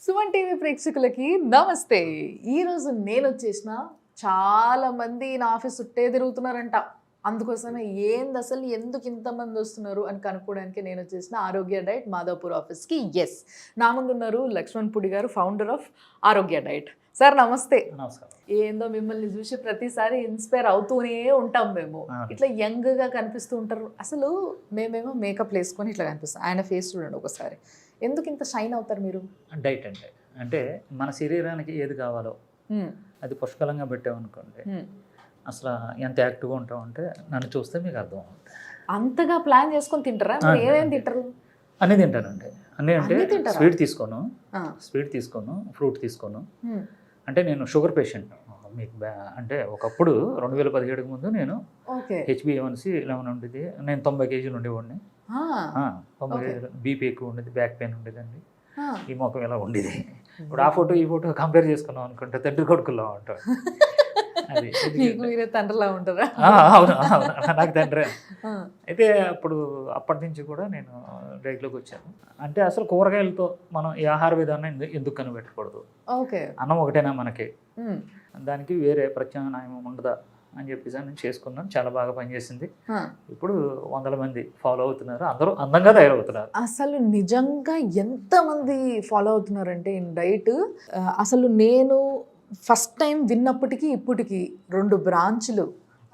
Suman TV ప్రేక్షకులకి నమస్తే. ఈరోజు నేను వచ్చేసిన చాలా మంది నా ఆఫీస్ చుట్టే తిరుగుతున్నారంట. అందుకోసమే ఏంది అసలు ఎందుకు ఇంతమంది వస్తున్నారు అని కనుక్కోవడానికి నేను వచ్చేసిన ఆరోగ్య డైట్ మాధవపూర్ ఆఫీస్కి. ఎస్, నా ముందు ఉన్నారు లక్ష్మణ్ పుడి గారు, ఫౌండర్ ఆఫ్ ఆరోగ్య డైట్. సార్ నమస్తే. నమస్కారం. ఏందో మిమ్మల్ని చూసి ప్రతిసారి ఇన్స్పైర్ అవుతూనే ఉంటాం మేము. ఇట్లా యంగ్గా కనిపిస్తూ ఉంటారు. అసలు మేమేమో మేకప్ వేసుకొని ఇట్లా కనిపిస్తాం. ఆయన ఫేస్ చూడండి ఒకసారి. ఎందుకు ఇంత షైన్ అవుతారు మీరు? డైట్ అంటే మన శరీరానికి ఏది కావాలో అది పుష్కలంగా పెట్టామనుకోండి, అసలు ఎంత యాక్టివ్గా ఉంటామంటే నన్ను చూస్తే మీకు అర్థం అవుతుంది. అంతగా ప్లాన్ చేసుకొని తింటారా? ఏమేమి తింటారు? అన్నీ తింటానండి. అన్నీ అంటే స్వీట్ తీసుకోను, ఫ్రూట్ తీసుకోను. అంటే నేను షుగర్ పేషెంట్. మీకు అంటే ఒకప్పుడు 2017 ముందు నేను HbA1c 11 ఉండేది. నేను 90 కేజీలు ఉండేవాడిని. 90 కేజీలు. బీపీ ఎక్కువ ఉండేది, బ్యాక్ పెయిన్ ఉండేదండి, ఈ మొఖం ఇలా ఉండేది. ఇప్పుడు ఆ ఫోటో ఈ ఫోటో కంపేర్ చేసుకున్నాం అనుకుంటే తండ్రి కొడుకుల్లో ఉంటాం. అది మీరే తండ్రిలా ఉంటారా? అవును, నాకు తండ్రి. అయితే అప్పటి నుంచి కూడా నేను డైట్లోకి వచ్చాను. అంటే అసలు కూరగాయలతో మనం ఈ ఆహార విధానం ఎందుకు కనిపెట్టకూడదు? అన్నం ఒకటేనా మనకి, దానికి వేరే ప్రత్యామ్నాయం ఉండదా అని చెప్పేసి నేను చేసుకున్నాను. చాలా బాగా పనిచేసింది. ఇప్పుడు 100 మంది ఫాలో అవుతున్నారు. అందరూ అందంగా తయారవుతున్నారు. అసలు నిజంగా ఎంతమంది ఫాలో అవుతున్నారంటే ఈ డైట్. అసలు నేను ఫస్ట్ టైం విన్నప్పటికీ ఇప్పటికి 2 బ్రాంచ్లు,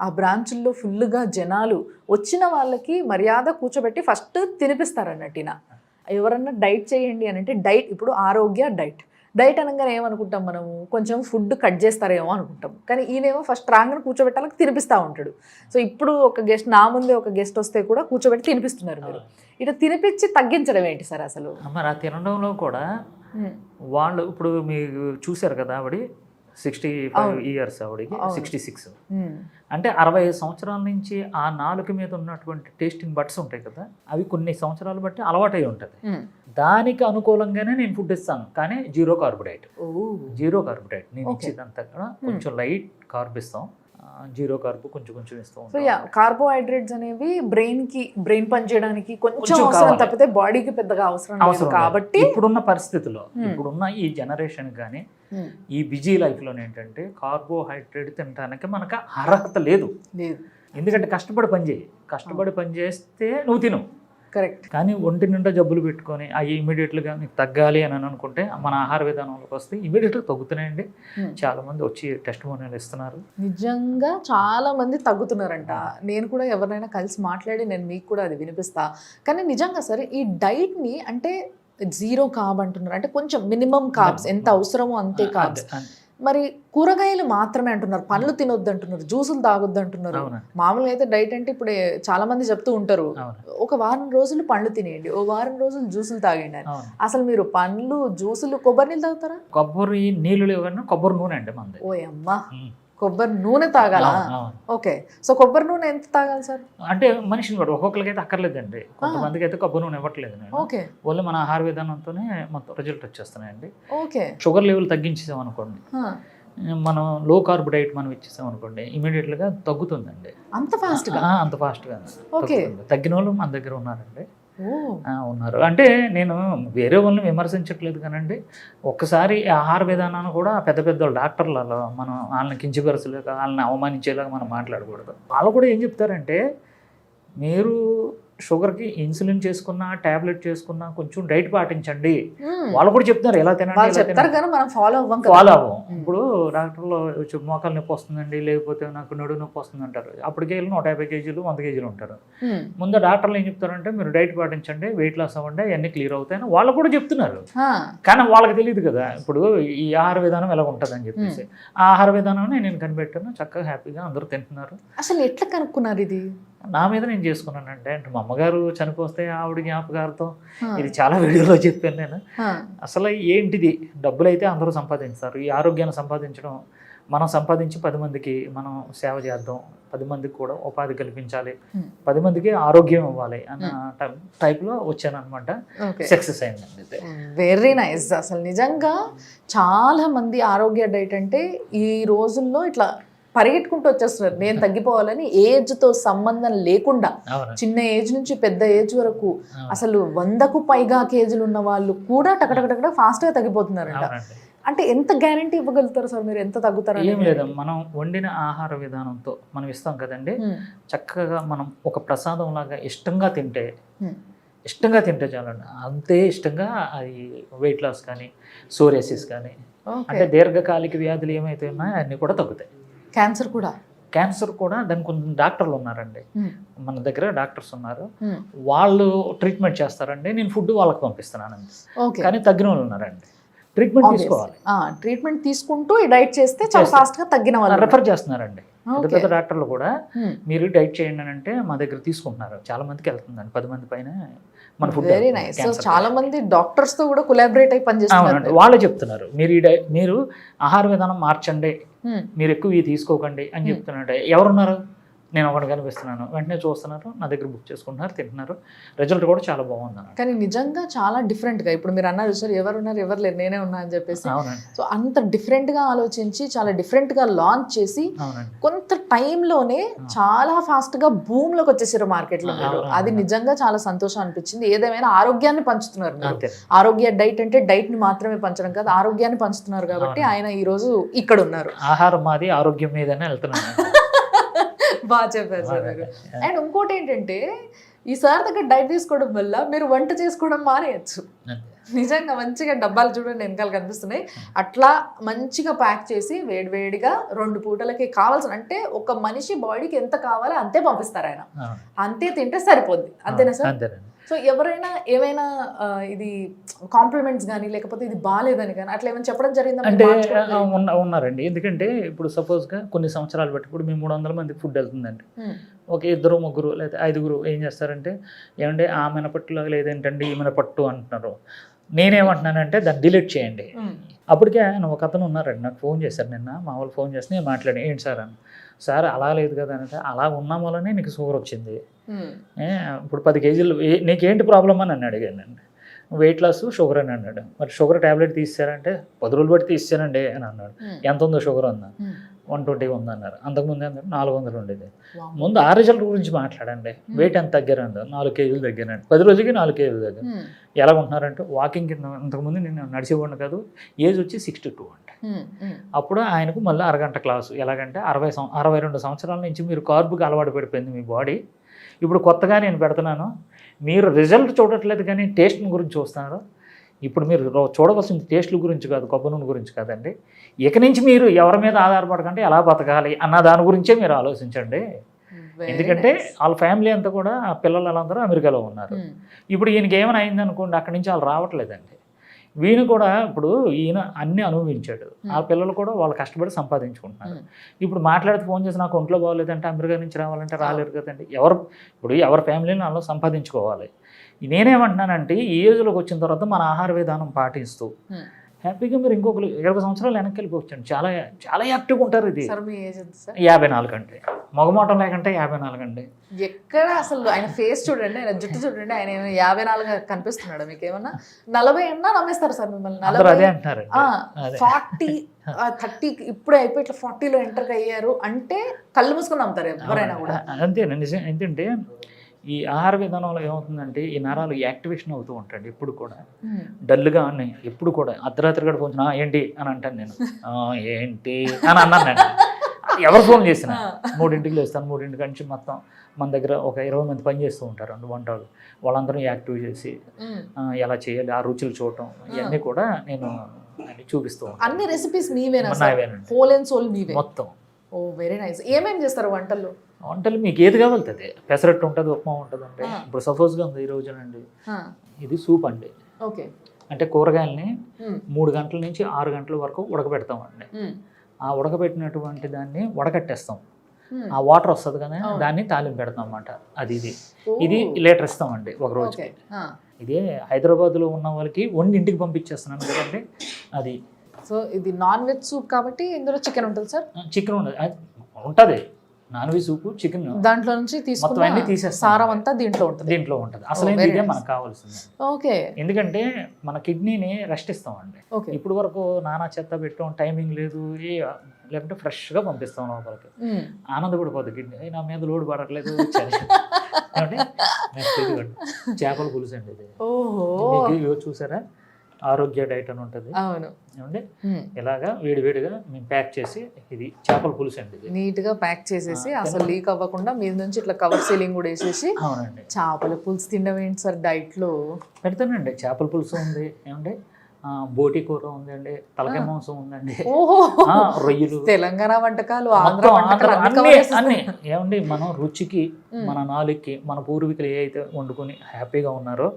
ఆ బ్రాంచుల్లో ఫుల్గా జనాలు వచ్చిన వాళ్ళకి మర్యాద కూర్చోబెట్టి ఫస్ట్ తినిపిస్తారన్నట్టిన. ఎవరన్నా డైట్ చేయండి అని అంటే డైట్, ఇప్పుడు ఆరోగ్య డైట్ అనగానే ఏమనుకుంటాం మనము, కొంచెం ఫుడ్ కట్ చేస్తారేమో అనుకుంటాం. కానీ ఈయనేమో ఫస్ట్ రాగానే కూర్చోబెట్టాలని తినిపిస్తూ ఉంటాడు. సో ఇప్పుడు ఒక గెస్ట్, నా ముందే ఒక గెస్ట్ వస్తే కూడా కూర్చోబెట్టి తినిపిస్తున్నారు మీరు. ఇట్లా తినిపించి తగ్గించడం ఏంటి సార్ అసలు? మరి ఆ తినడంలో కూడా వాళ్ళు ఇప్పుడు మీరు చూశారు కదా, ఆవిడ 65 ఇయర్స్, ఆవిడకి 66. అంటే 65 సంవత్సరాల నుంచి ఆ నాలుక మీద ఉన్నటువంటి టేస్టింగ్ బట్స్ ఉంటాయి కదా, అవి కొన్ని సంవత్సరాలు బట్టి అలవాటై ఉంటుంది. దానికి అనుకూలంగానే నేను ఫుడ్ ఇస్తాను, కానీ జీరో కార్బోహైడ్రేట్. నేను ఇచ్చేదంతా కూడా కొంచెం లైట్ కార్బ్ ఇస్తాం, జీరో కార్బ్ కొంచెం ఇస్తాం. సో కార్బోహైడ్రేట్స్ అనేవి బ్రెయిన్ పనిచేయడానికి కొంచెం అవసరం తప్పితే బాడీకి పెద్దగా అవసరం కాబట్టి ఇప్పుడున్న పరిస్థితుల్లో, ఇప్పుడున్న ఈ జనరేషన్ కానీ ఈ బిజీ లైఫ్లో ఏంటంటే కార్బోహైడ్రేట్ తినడానికి మనకు అర్హత లేదు. ఎందుకంటే కష్టపడి పని చేస్తే నువ్వు తిను, కరెక్ట్. కానీ ఒంటి నిండా జబ్బులు పెట్టుకొని అవి ఇమీడియట్గా మీకు తగ్గాలి అని అనుకుంటే మన ఆహార విధానంలోకి వస్తే ఇమీడియట్గా తగ్గుతున్నాయండి. చాలా మంది వచ్చి టెస్టిమోనియల్ ఇస్తున్నారు. నిజంగా చాలా మంది తగ్గుతున్నారంట. నేను కూడా ఎవరినైనా కలిసి మాట్లాడి నేను మీకు కూడా అది వినిపిస్తా. కానీ నిజంగా సరే ఈ డైట్ని అంటే జీరో కార్బ్ అంటున్నారు, అంటే కొంచెం మినిమం కార్బ్స్ ఎంత అవసరమో అంతే కార్బ్స్. మరి కూరగాయలు మాత్రమే అంటున్నారు, పండ్లు తినొద్దు అంటున్నారు, జ్యూసులు తాగొద్దు అంటున్నారు. మామూలుగా అయితే డైట్ అంటే ఇప్పుడు చాలా మంది చెప్తూ ఉంటారు, ఒక వారం రోజులు పండ్లు తినేయండి, ఓ వారం రోజులు జ్యూసులు తాగండి అని. అసలు మీరు పండ్లు, జ్యూసులు, కొబ్బరి నీళ్ళు తాగుతారా? కొబ్బరి నీళ్ళు లేవన్నా కొబ్బరి నూనె అండి మంది. ఓ అమ్మా, కొబ్బరి నూనె తాగాలా? ఓకే. సో కొబ్బరి నూనె ఎంత తాగాలి సార్? అంటే మనిషిని కూడా ఒక్కొక్కరికి అయితే అక్కర్లేదండి. కొంతమందికి అయితే కొబ్బరి నూనె ఇవ్వట్లేదు నేను. ఓకే. ఓన్లీ మన ఆహార విధానంతోనే మొత్తం రిజల్ట్ వచ్చేస్తున్నాయండి. ఓకే. షుగర్ లెవెల్ తగ్గించేసాం అనుకోండి, మనం లో కార్బ్ డైట్ మనం ఇచ్చేసాం అనుకోండి, ఇమీడియట్గా తగ్గుతుందండి. అంత ఫాస్ట్గా? అంత ఫాస్ట్గా తగ్గిన వాళ్ళు మన దగ్గర ఉన్నారండి. ఉన్నారు. అంటే నేను వేరే వాళ్ళని విమర్శించట్లేదు కానండి, ఒక్కసారి ఆహార విధానాన్ని కూడా పెద్ద డాక్టర్లలో మనం వాళ్ళని కించపరచలేక, వాళ్ళని అవమానించేలాగా మనం మాట్లాడకూడదు. వాళ్ళు కూడా ఏం చెప్తారంటే, మీరు షుగర్కి ఇన్సులిన్ చేసుకున్నా, ట్యాబ్లెట్ చేసుకున్నా కొంచెం డైట్ పాటించండి. వాళ్ళు కూడా చెప్తున్నారు ఎలా తినాలి, ఫాలో అవ్వం. ఇప్పుడు డాక్టర్లో మోకాలు నొప్పి వస్తుందండి, లేకపోతే నాకు నడుము నొప్పి వస్తుంది అంటారు. అప్పటికే 150 కేజీలు 100 కేజీలు ఉంటారు. ముందు డాక్టర్లు ఏం చెప్తారంటే, మీరు డైట్ పాటించండి, వెయిట్ లాస్ అవ్వండి, అన్నీ క్లియర్ అవుతాయని వాళ్ళు కూడా చెప్తున్నారు. కానీ వాళ్ళకి తెలియదు కదా ఇప్పుడు ఈ ఆహార విధానం ఎలా ఉంటుంది అని చెప్పేసి. ఆ ఆహార విధానం నేను కనిపెట్టాను, చక్కగా హ్యాపీగా అందరూ తింటున్నారు. అసలు ఎట్లా కనుక్కున్నారు? ఇది నా మీద నేను చేసుకున్నానంటే, అంటే మా అమ్మగారు చనిపోతే ఆవిడ జ్ఞాపకాలతో ఇది చాలా వీడియోలో చెప్పాను నేను. అసలు ఏంటిది, డబ్బులు అయితే అందరూ సంపాదించారు, ఈ ఆరోగ్యాన్ని సంపాదించడం, మనం సంపాదించి 10 మందికి మనం సేవ చేద్దాం, 10 మందికి కూడా ఉపాధి కల్పించాలి, 10 మందికి ఆరోగ్యం ఇవ్వాలి అన్న టైప్లో వచ్చాను అనమాట. సక్సెస్ అయిందండి. Very nice. అసలు నిజంగా చాలా మంది ఆరోగ్య డైట్ అంటే ఈ రోజుల్లో ఇట్లా పరిగెట్టుకుంటూ వచ్చేస్తున్నారు నేను తగ్గిపోవాలని. ఏజ్తో సంబంధం లేకుండా అవునండి. చిన్న ఏజ్ నుంచి పెద్ద ఏజ్ వరకు అసలు 100కు పైగా కేజీలు ఉన్న వాళ్ళు కూడా టకటకటక ఫాస్ట్గా తగ్గిపోతున్నారంట. అవునండి. అంటే ఎంత గ్యారంటీ ఇవ్వగలుగుతారు సార్ మీరు ఎంత తగ్గుతారు? ఏం లేదు, మనం వండిన ఆహార విధానంతో మనం ఇస్తాం కదండి, చక్కగా మనం ఒక ప్రసాదం లాగా ఇష్టంగా తింటే చాలండి. అంతే ఇష్టంగా అది వెయిట్ లాస్ కానీ సోరియాసిస్ కానీ అంటే దీర్ఘకాలిక వ్యాధులు ఏమైతే ఉన్నాయో అన్నీ కూడా తగ్గుతాయి. క్యాన్సర్ కూడా దానికి కొన్ని డాక్టర్లు ఉన్నారండి, మన దగ్గర డాక్టర్స్ ఉన్నారు, వాళ్ళు ట్రీట్మెంట్ చేస్తారండి. నేను ఫుడ్ వాళ్ళకి పంపిస్తున్నానండి. కానీ తగ్గిన వాళ్ళు ఉన్నారండి, ట్రీట్మెంట్ తీసుకోవాలి. ట్రీట్మెంట్ తీసుకుంటూ డైట్ చేస్తే చాలా ఫాస్ట్గా తగ్గిన వాళ్ళు రెఫర్ చేస్తున్నారండి. పెద్ద డాక్టర్లు కూడా మీరు డైట్ చేయండి అని అంటే మా దగ్గర తీసుకుంటున్నారు. చాలా మందికి వెళ్తుందండి, 10 మంది పైన మన ఫుడ్. Very nice. సో చాలా మంది డాక్టర్స్ తో కూడా కొలాబరేట్ అయి పనిచేస్తున్నారు. వాళ్ళే చెప్తున్నారు మీరు ఆహార విధానం మార్చండి, మీరు ఎక్కువ ఇవి తీసుకోకండి అని చెప్తున్నారు. ఎవరున్నారు? నేను ఒకటి కనిపిస్తున్నాను, వెంటనే చూస్తున్నారు, నా దగ్గర బుక్ చేసుకుంటున్నారు, తింటున్నారు, రిజల్ట్ కూడా చాలా బాగుంది. కానీ నిజంగా చాలా డిఫరెంట్గా ఇప్పుడు మీరు అన్నారు సార్, ఎవరున్నారు ఎవరు లేరు నేనే ఉన్నా అని చెప్పేసి. సో అంత డిఫరెంట్గా ఆలోచించి చాలా డిఫరెంట్గా లాంచ్ చేసి కొంత టైంలోనే చాలా ఫాస్ట్గా భూమిలోకి వచ్చేసారు మార్కెట్లో మీరు. అది నిజంగా చాలా సంతోషం అనిపించింది. ఏదేమైనా ఆరోగ్యాన్ని పంచుతున్నారు మీరు. ఆరోగ్య డైట్ అంటే డైట్ని మాత్రమే పంచడం కాదు, ఆరోగ్యాన్ని పంచుతున్నారు కాబట్టి ఆయన ఈరోజు ఇక్కడ ఉన్నారు. ఆహారం మాది, ఆరోగ్యం మీదనే వెళ్తున్నాను. బాగా చెప్పారు సార్ మీరు. అండ్ ఇంకోటి ఏంటంటే ఈసారి దగ్గర డైట్ తీసుకోవడం వల్ల మీరు వంట చేసుకోవడం మానేయచ్చు. నిజంగా మంచిగా డబ్బాలు చూడండి వెనకాల కనిపిస్తున్నాయి, అట్లా మంచిగా ప్యాక్ చేసి వేడివేడిగా 2 పూటలకి కావాల్సిన, అంటే ఒక మనిషి బాడీకి ఎంత కావాలో అంతే పంపిస్తారు ఆయన, అంతే తింటే సరిపోద్ది. అంతేనా సార్? సో ఎవరైనా ఏమైనా ఇది కాంప్లిమెంట్స్ కానీ లేకపోతే ఇది బాగాలేదని కానీ అట్లా ఏమైనా చెప్పడం జరిగిందా? అంటే ఉన్నారండి. ఎందుకంటే ఇప్పుడు సపోజ్గా కొన్ని సంవత్సరాలు బట్టి ఇప్పుడు మేము 300 మందికి ఫుడ్ వెళ్తుందండి. ఒక 2, 3 లేదా 5 ఏం చేస్తారంటే, ఏమంటే ఆ మినపట్టులో లేదేంటండి ఈ మినపట్టు అంటున్నారు. నేనేమంటున్నానంటే దాన్ని డిలీట్ చేయండి. అప్పటికే ఆయన ఒక అతను ఉన్నారండి, నాకు ఫోన్ చేశారు నిన్న, మా వాళ్ళు ఫోన్ చేసి నేను మాట్లాడి, ఏంటి సార్ అని. సార్ అలా లేదు కదా అంటే, అలా ఉన్నాం వల్లనే నీకు షుగర్ వచ్చింది. ఇప్పుడు 10 కేజీలు నీకేంటి ప్రాబ్లం అని నన్ను అడిగానండి. వెయిట్ లాస్ షుగర్ అని అన్నాడు. మరి షుగర్ ట్యాబ్లెట్ తీసారంటే 10 రోజులు బట్టి తీసానండి అని అన్నాడు. ఎంత ఉందో షుగర్ ఉందా? 120 ఉందన్నారు. అంతకుముందు అన్నారు 400 ఉండేది. ముందు ఆ రిజల్ట్ గురించి మాట్లాడండి. వెయిట్ ఎంత తగ్గారండి? 4 కేజీలు తగ్గానండి. 10 రోజులకి 4 కేజీలు తగ్గారు. ఎలా ఉంటున్నారంటే వాకింగ్ కింద, అంతకుముందు నేను నడిచేవాడిని కాదు, ఏజ్ వచ్చి 62 అంటే. అప్పుడు ఆయనకు మళ్ళీ అరగంట క్లాసు. ఎలాగంటే 62 సంవత్సరాల నుంచి మీరు కార్బుకి అలవాటు పడిపోయింది మీ బాడీ. ఇప్పుడు కొత్తగా నేను పెడుతున్నాను, మీరు రిజల్ట్ చూడట్లేదు కానీ టేస్ట్ గురించి చూస్తున్నారు. ఇప్పుడు మీరు చూడవలసింది టేస్ట్ల గురించి కాదు, కొబ్బరి నూనె గురించి కాదండి. ఇక నుంచి మీరు ఎవరి మీద ఆధారపడకంటే ఎలా బతకాలి అన్న దాని గురించే మీరు ఆలోచించండి. ఎందుకంటే వాళ్ళ ఫ్యామిలీ అంతా కూడా, పిల్లలు వాళ్ళందరూ అమెరికాలో ఉన్నారు. ఇప్పుడు ఈయనకి ఏమైనా అయింది అనుకోండి, అక్కడి నుంచి వాళ్ళు రావట్లేదండి. వీళ్ళు కూడా ఇప్పుడు ఈయన అన్నీ అనుభవించాడు, ఆ పిల్లలు కూడా వాళ్ళు కష్టపడి సంపాదించుకుంటున్నారు. ఇప్పుడు మాట్లాడితే ఫోన్ చేసి నాకు ఒంట్లో బాగోలేదంటే అమెరికా నుంచి రావాలంటే రాలేరు కదండి. ఎవరి ఫ్యామిలీని వాళ్ళు సంపాదించుకోవాలి. నేనేమంటున్నానంటే ఈ ఏజ్లోకి వచ్చిన తర్వాత మన ఆహార విధానం పాటిస్తూ హ్యాపీగా మీరు ఇంకొక 20 సంవత్సరాలు వెనక్కి వెళ్ళిపోవచ్చండి. చాలా చాలా యాక్టివ్గా ఉంటారు. ఇది 54 అంటే మగమోటం లేకంటే 54 అండి. ఎక్కడ అసలు ఆయన ఫేస్ చూడండి, ఆయన జుట్టు చూడండి, ఆయన 54 కనిపిస్తున్నాడు. మీకు ఏమన్నా 40 అన్నా నమ్మేస్తారు సార్ మిమ్మల్ని. 40, 30 ఇప్పుడే అయిపోయి ఇట్లా 40లో ఎంటర్ అయ్యారు అంటే కళ్ళు మూసుకొని నమ్ముతారు ఎవరైనా కూడా. అంతేనండి. నిజం ఏంటంటే ఈ ఆహార విధానంలో ఏమవుతుందంటే ఈ నరాలు యాక్టివేషన్ అవుతూ ఉంటాయండి. ఎప్పుడు కూడా డల్గా ఉన్నాయి, ఎప్పుడు కూడా అర్ధరాత్రి కూడా కొంచెం ఏంటి అని అంటాను నేను, ఏంటి అని అన్నానండి. ఎవరు ఫోన్ చేసినా 3ంటికి లేస్తాను, 3ంటి నుంచి మొత్తం మన దగ్గర ఒక 20 మంది పని చేస్తూ ఉంటారు అండి వంటలు. వాళ్ళందరూ యాక్టివ్ చేసి ఎలా చేయాలి, ఆ రుచులు చూడటం, ఇవన్నీ కూడా నేను చూపిస్తూ ఉంటాను. అన్ని రెసిపీస్ మీవేనా? హోల్ అండ్ సోల్ మీవే మొత్తం. ఓ వెరీ నైస్. ఏమేమి చేస్తారు వంటల్లో? వంటలు మీకు ఏది కావాలంటే పెసరట్టు ఉంటుంది, ఉప్మా ఉంటుంది. అంటే ఇప్పుడు సపోజ్గా ఉంది ఈ రోజునండి, ఇది సూప్ అండి. ఓకే. అంటే కూరగాయలని 3 గంటల నుంచి 6 గంటల వరకు ఉడకబెడతామండి. ఆ ఉడకబెట్టినటువంటి దాన్ని వడకట్టేస్తాం. ఆ వాటర్ వస్తుంది కదా, దాన్ని తాలింపు పెడతాం అన్నమాట. ఇది లీటర్ ఇస్తామండి ఒక రోజుకి. ఇదే హైదరాబాద్లో ఉన్న వాళ్ళకి వండి ఇంటికి పంపించేస్తున్నాను కదండి. అది సో ఇది నాన్ వెజ్ సూప్ కాబట్టి ఇందులో చికెన్ ఉంటుంది సార్? చికెన్ ఉంటుంది, నాన్ వెజ్ సూపు, చికెన్ దాంట్లో నుంచి తీసుకుని సారం అంతా దీంట్లో ఉంటుంది. అసలు ఇదే మనకు కావాల్సింది. ఓకే. ఎందుకంటే మన కిడ్నీని రెస్ట్ ఇస్తామండి. ఇప్పుడు వరకు నానా చెత్త పెట్టాం, టైమింగ్ లేదు, లేకుంటే ఫ్రెష్గా పంపిస్తాం లోపలికి. మ్మ్. ఆనందపడిపోద్ది కిడ్నీ, నా మీద లోడ్ పడట్లేదు వచ్చాను. ఏమంటే నెక్స్ట్ ఇదిగోండి చేపల పులుసు అండి ఇది. ఓహో, మీకు ఇగో చూసారా ఆరోగ్య డైట్ అని ఉంటుంది. అవును. ఏమండి మ్మ్. ఇలాగా వేడివేడిగా మేము ప్యాక్ చేసి, ఇది చేపల పులుసు అండి ఇది. నీట్ గా ప్యాక్ చేసేసి అసలు లీక్ అవ్వకుండా మీద నుంచి ఇట్లా కవర్ సీలింగ్ కూడా వేసేసి అవునండి చేపల పులుసు తినడం ఏంటి సార్ డైట్ లో? పెడతానండి. చేపల పులుసు ఉంది, ఏమండి బోటి కూర ఉందండి, తలకాయ మాంసం ఉందండి, ఓహో, రొయ్యలు, తెలంగాణ వంటకాలు, ఆంధ్ర మొత్తం వంటకాలు అన్ని అన్ని cover చేసేస్తారు. అన్ని ఏమండి మనం రుచికి, మన నాలుగుకి, మన పూర్వీకులు ఏ అయితే వండుకొని హ్యాపీగా ఉన్నారో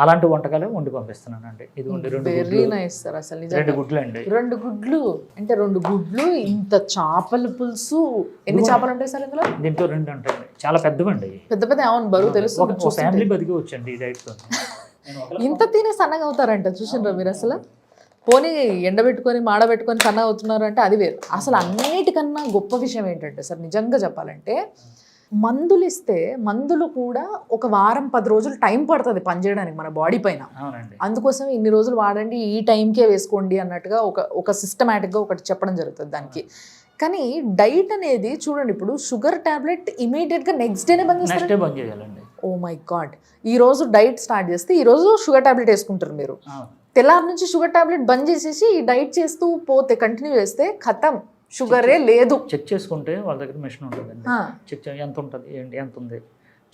అలాంటి వంటకాలే వండి పంపిస్తున్నానండి. ఇది వండి రెండు వెరీ గుడ్లు, నైస్ సార్. అసలు రెండు నిజంగా గుడ్లు అండి. 2 గుడ్లు అంటే 2 గుడ్లు, ఇంత చేపల పులుసు. ఎన్ని చేపలు ఉంటాయి సార్ ఇందులో? దీంతో 2 ఉంటాయండి, చాలా పెద్దవండి. పెద్ద పెద్ద అవును, బరువు తెలుసు. ఒక ఫ్యామిలీ బతికి వచ్చండి ఈ డైట్తో. ఇంత తిని సన్నగా అవుతారంట, చూసిండ్రా మీరు? అసలు పోనీ ఎండబెట్టుకొని మాడబెట్టుకొని సన్నగా అవుతున్నారు అంటే అది వేరు. అసలు అన్నిటికన్నా గొప్ప విషయం ఏంటంటే సార్, నిజంగా చెప్పాలంటే మందులు ఇస్తే మందులు కూడా ఒక వారం 10 రోజులు టైం పడుతుంది పనిచేయడానికి మన బాడీ పైన. అవునండి. అందుకోసం ఇన్ని రోజులు వాడండి, ఈ టైంకే వేసుకోండి అన్నట్టుగా ఒక సిస్టమేటిక్గా ఒకటి చెప్పడం జరుగుతుంది దానికి. కానీ డైట్ అనేది చూడండి, ఇప్పుడు షుగర్ టాబ్లెట్ ఇమీడియట్గా నెక్స్ట్ డేనే బంద్ చేస్తారు. నెక్స్ట్ డే బంద్ చేయాలండి. ఓ మై గాడ్, ఈ రోజు డైట్ స్టార్ట్ చేస్తే ఈ రోజు షుగర్ టాబ్లెట్ వేసుకుంటారు మీరు, అవును. తెల్లారి నుంచి షుగర్ టాబ్లెట్ బంద్ చేసేసి ఈ డైట్ చేస్తూ పోతే కంటిన్యూ చేస్తే ఖతం, షుగరే లేదు. చెక్ చేసుకుంటే వాళ్ళ దగ్గర మెషిన్ ఉంటుందండి. ఆ, చెక్ ఎంత ఉంటుంది, ఏంటి ఎంత ఉంది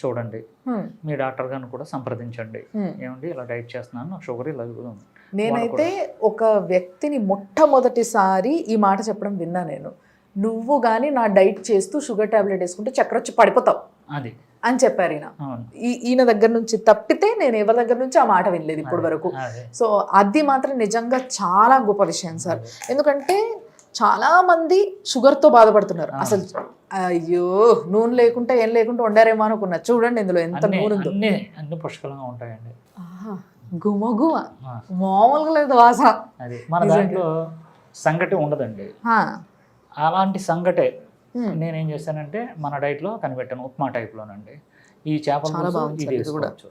చూడండి. హ్మ్, మీ డాక్టర్ గారిని కూడా సంప్రదించండి. హ్మ్. ఏమండి ఇలా డైట్ చేస్తున్నాను, నాకు షుగర్ ఇలా ఉంది. నేనైతే ఒక వ్యక్తిని మొట్టమొదటిసారి ఈ మాట చెప్పడం విన్నా నేను. నువ్వు కానీ నా డైట్ చేస్తూ షుగర్ టాబ్లెట్ వేసుకుంటే చక్కెర వచ్చి పడిపోతావు అది అని చెప్పారు ఈయన. అవును. ఈయన దగ్గర నుంచి తప్పితే నేను ఎవరి దగ్గర నుంచి ఆ మాట వినలేదు ఇప్పటి వరకు. అదే. సో అది మాత్రం నిజంగా చాలా గొప్ప విషయం సార్. ఎందుకంటే చాలా మంది షుగర్తో బాధపడుతున్నారు. అసలు అయ్యో నూనె లేకుండా ఏం లేకుండా వండారేమో అనుకున్నా. చూడండి ఇందులో ఎంత నూనె ఉందో. అన్ని పుష్కలంగా ఉంటాయండి. గుమగుమ ఆ, మామూలుగా లేదు వాసన. అది మన దాంట్లో సంగటి ఉండదండి. ఆ, అలాంటి సంగటే హ్మ్. నేనేం చేశానంటే మన డైట్లో కనిపెట్టాను, ఉప్మా టైప్లోనండి. ఈ చేపల చాలా పులుసు బాగుంది ఇది సార్ ఇది కూడా. వేసుకోవచ్చు.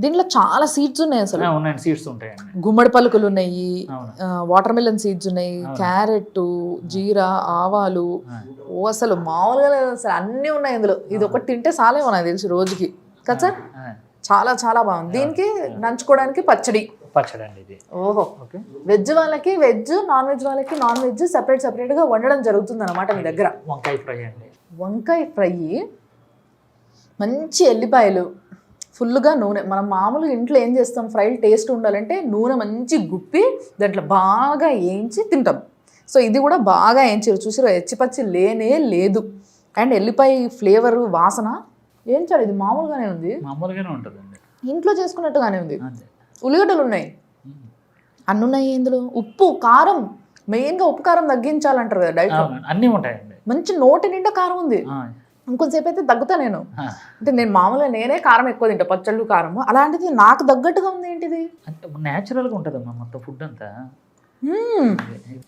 దీంట్లో చాలా సీడ్స్ ఉన్నాయి అసలు. ఉన్నాయండి, సీడ్స్ ఉంటాయండి. గుమ్మడి పలుకులు ఉన్నాయి, అవును. వాటర్ మిలన్ సీడ్స్ ఉన్నాయి, క్యారెట్, జీరా, ఆవాలు. ఓ అసలు మామూలుగా లేదు అసలు, అన్నీ ఉన్నాయి ఇందులో. ఇది ఒకటి తింటే చాలేమో నాకు తెలిసి రోజుకి కదా సార్. చాలా చాలా బాగుంది. దీనికి నంచుకోవడానికి పచ్చడి అండి ఇది. ఓహో, ఓకే. వెజ్ వాళ్ళకి వెజ్, నాన్ వెజ్ వాళ్ళకి నాన్ వెజ్ సెపరేట్గా వండడం జరుగుతుంది అనమాట మీ దగ్గర. వంకాయ ఫ్రై అండి. వంకాయ ఫ్రై, మంచి ఎల్లిపాయలు, ఫుల్గా నూనె. మనం మామూలుగా ఇంట్లో ఏం చేస్తాం, ఫ్రైలు టేస్ట్ ఉండాలంటే నూనె మంచి గుప్పి దాంట్లో బాగా వేయించి తింటాం. సో ఇది కూడా బాగా వేయించారు, చూసారు, ఎచ్చిపచ్చి లేనే లేదు. అండ్ ఎల్లిపాయ ఫ్లేవరు, వాసన ఏంచారు, ఇది మామూలుగానే ఉంది, మామూలుగానే ఉంటుందండి, ఇంట్లో చేసుకున్నట్టుగానే ఉంది. అంతే. ఉల్లిగడ్డలు ఉన్నాయి, అన్నీ ఉన్నాయి ఇందులో. ఉప్పు, కారం, మెయిన్గా ఉప్పు కారం తగ్గించాలంటారు కదా డైట్. అన్నీ ఉంటాయండి. మంచి నోటి నిండా కారం ఉంది. ఇంకొంతసేపు అయితే తగ్గుతా నేను. అంటే నేను మామూలుగా నేనే కారం ఎక్కువ తింటా, పచ్చళ్ళు కారము. అలాంటిది నాకు తగ్గట్టుగా ఉంది. ఏంటిది, న్యాచురల్గా ఉంటుందమ్మా మొత్తం ఫుడ్ అంతా.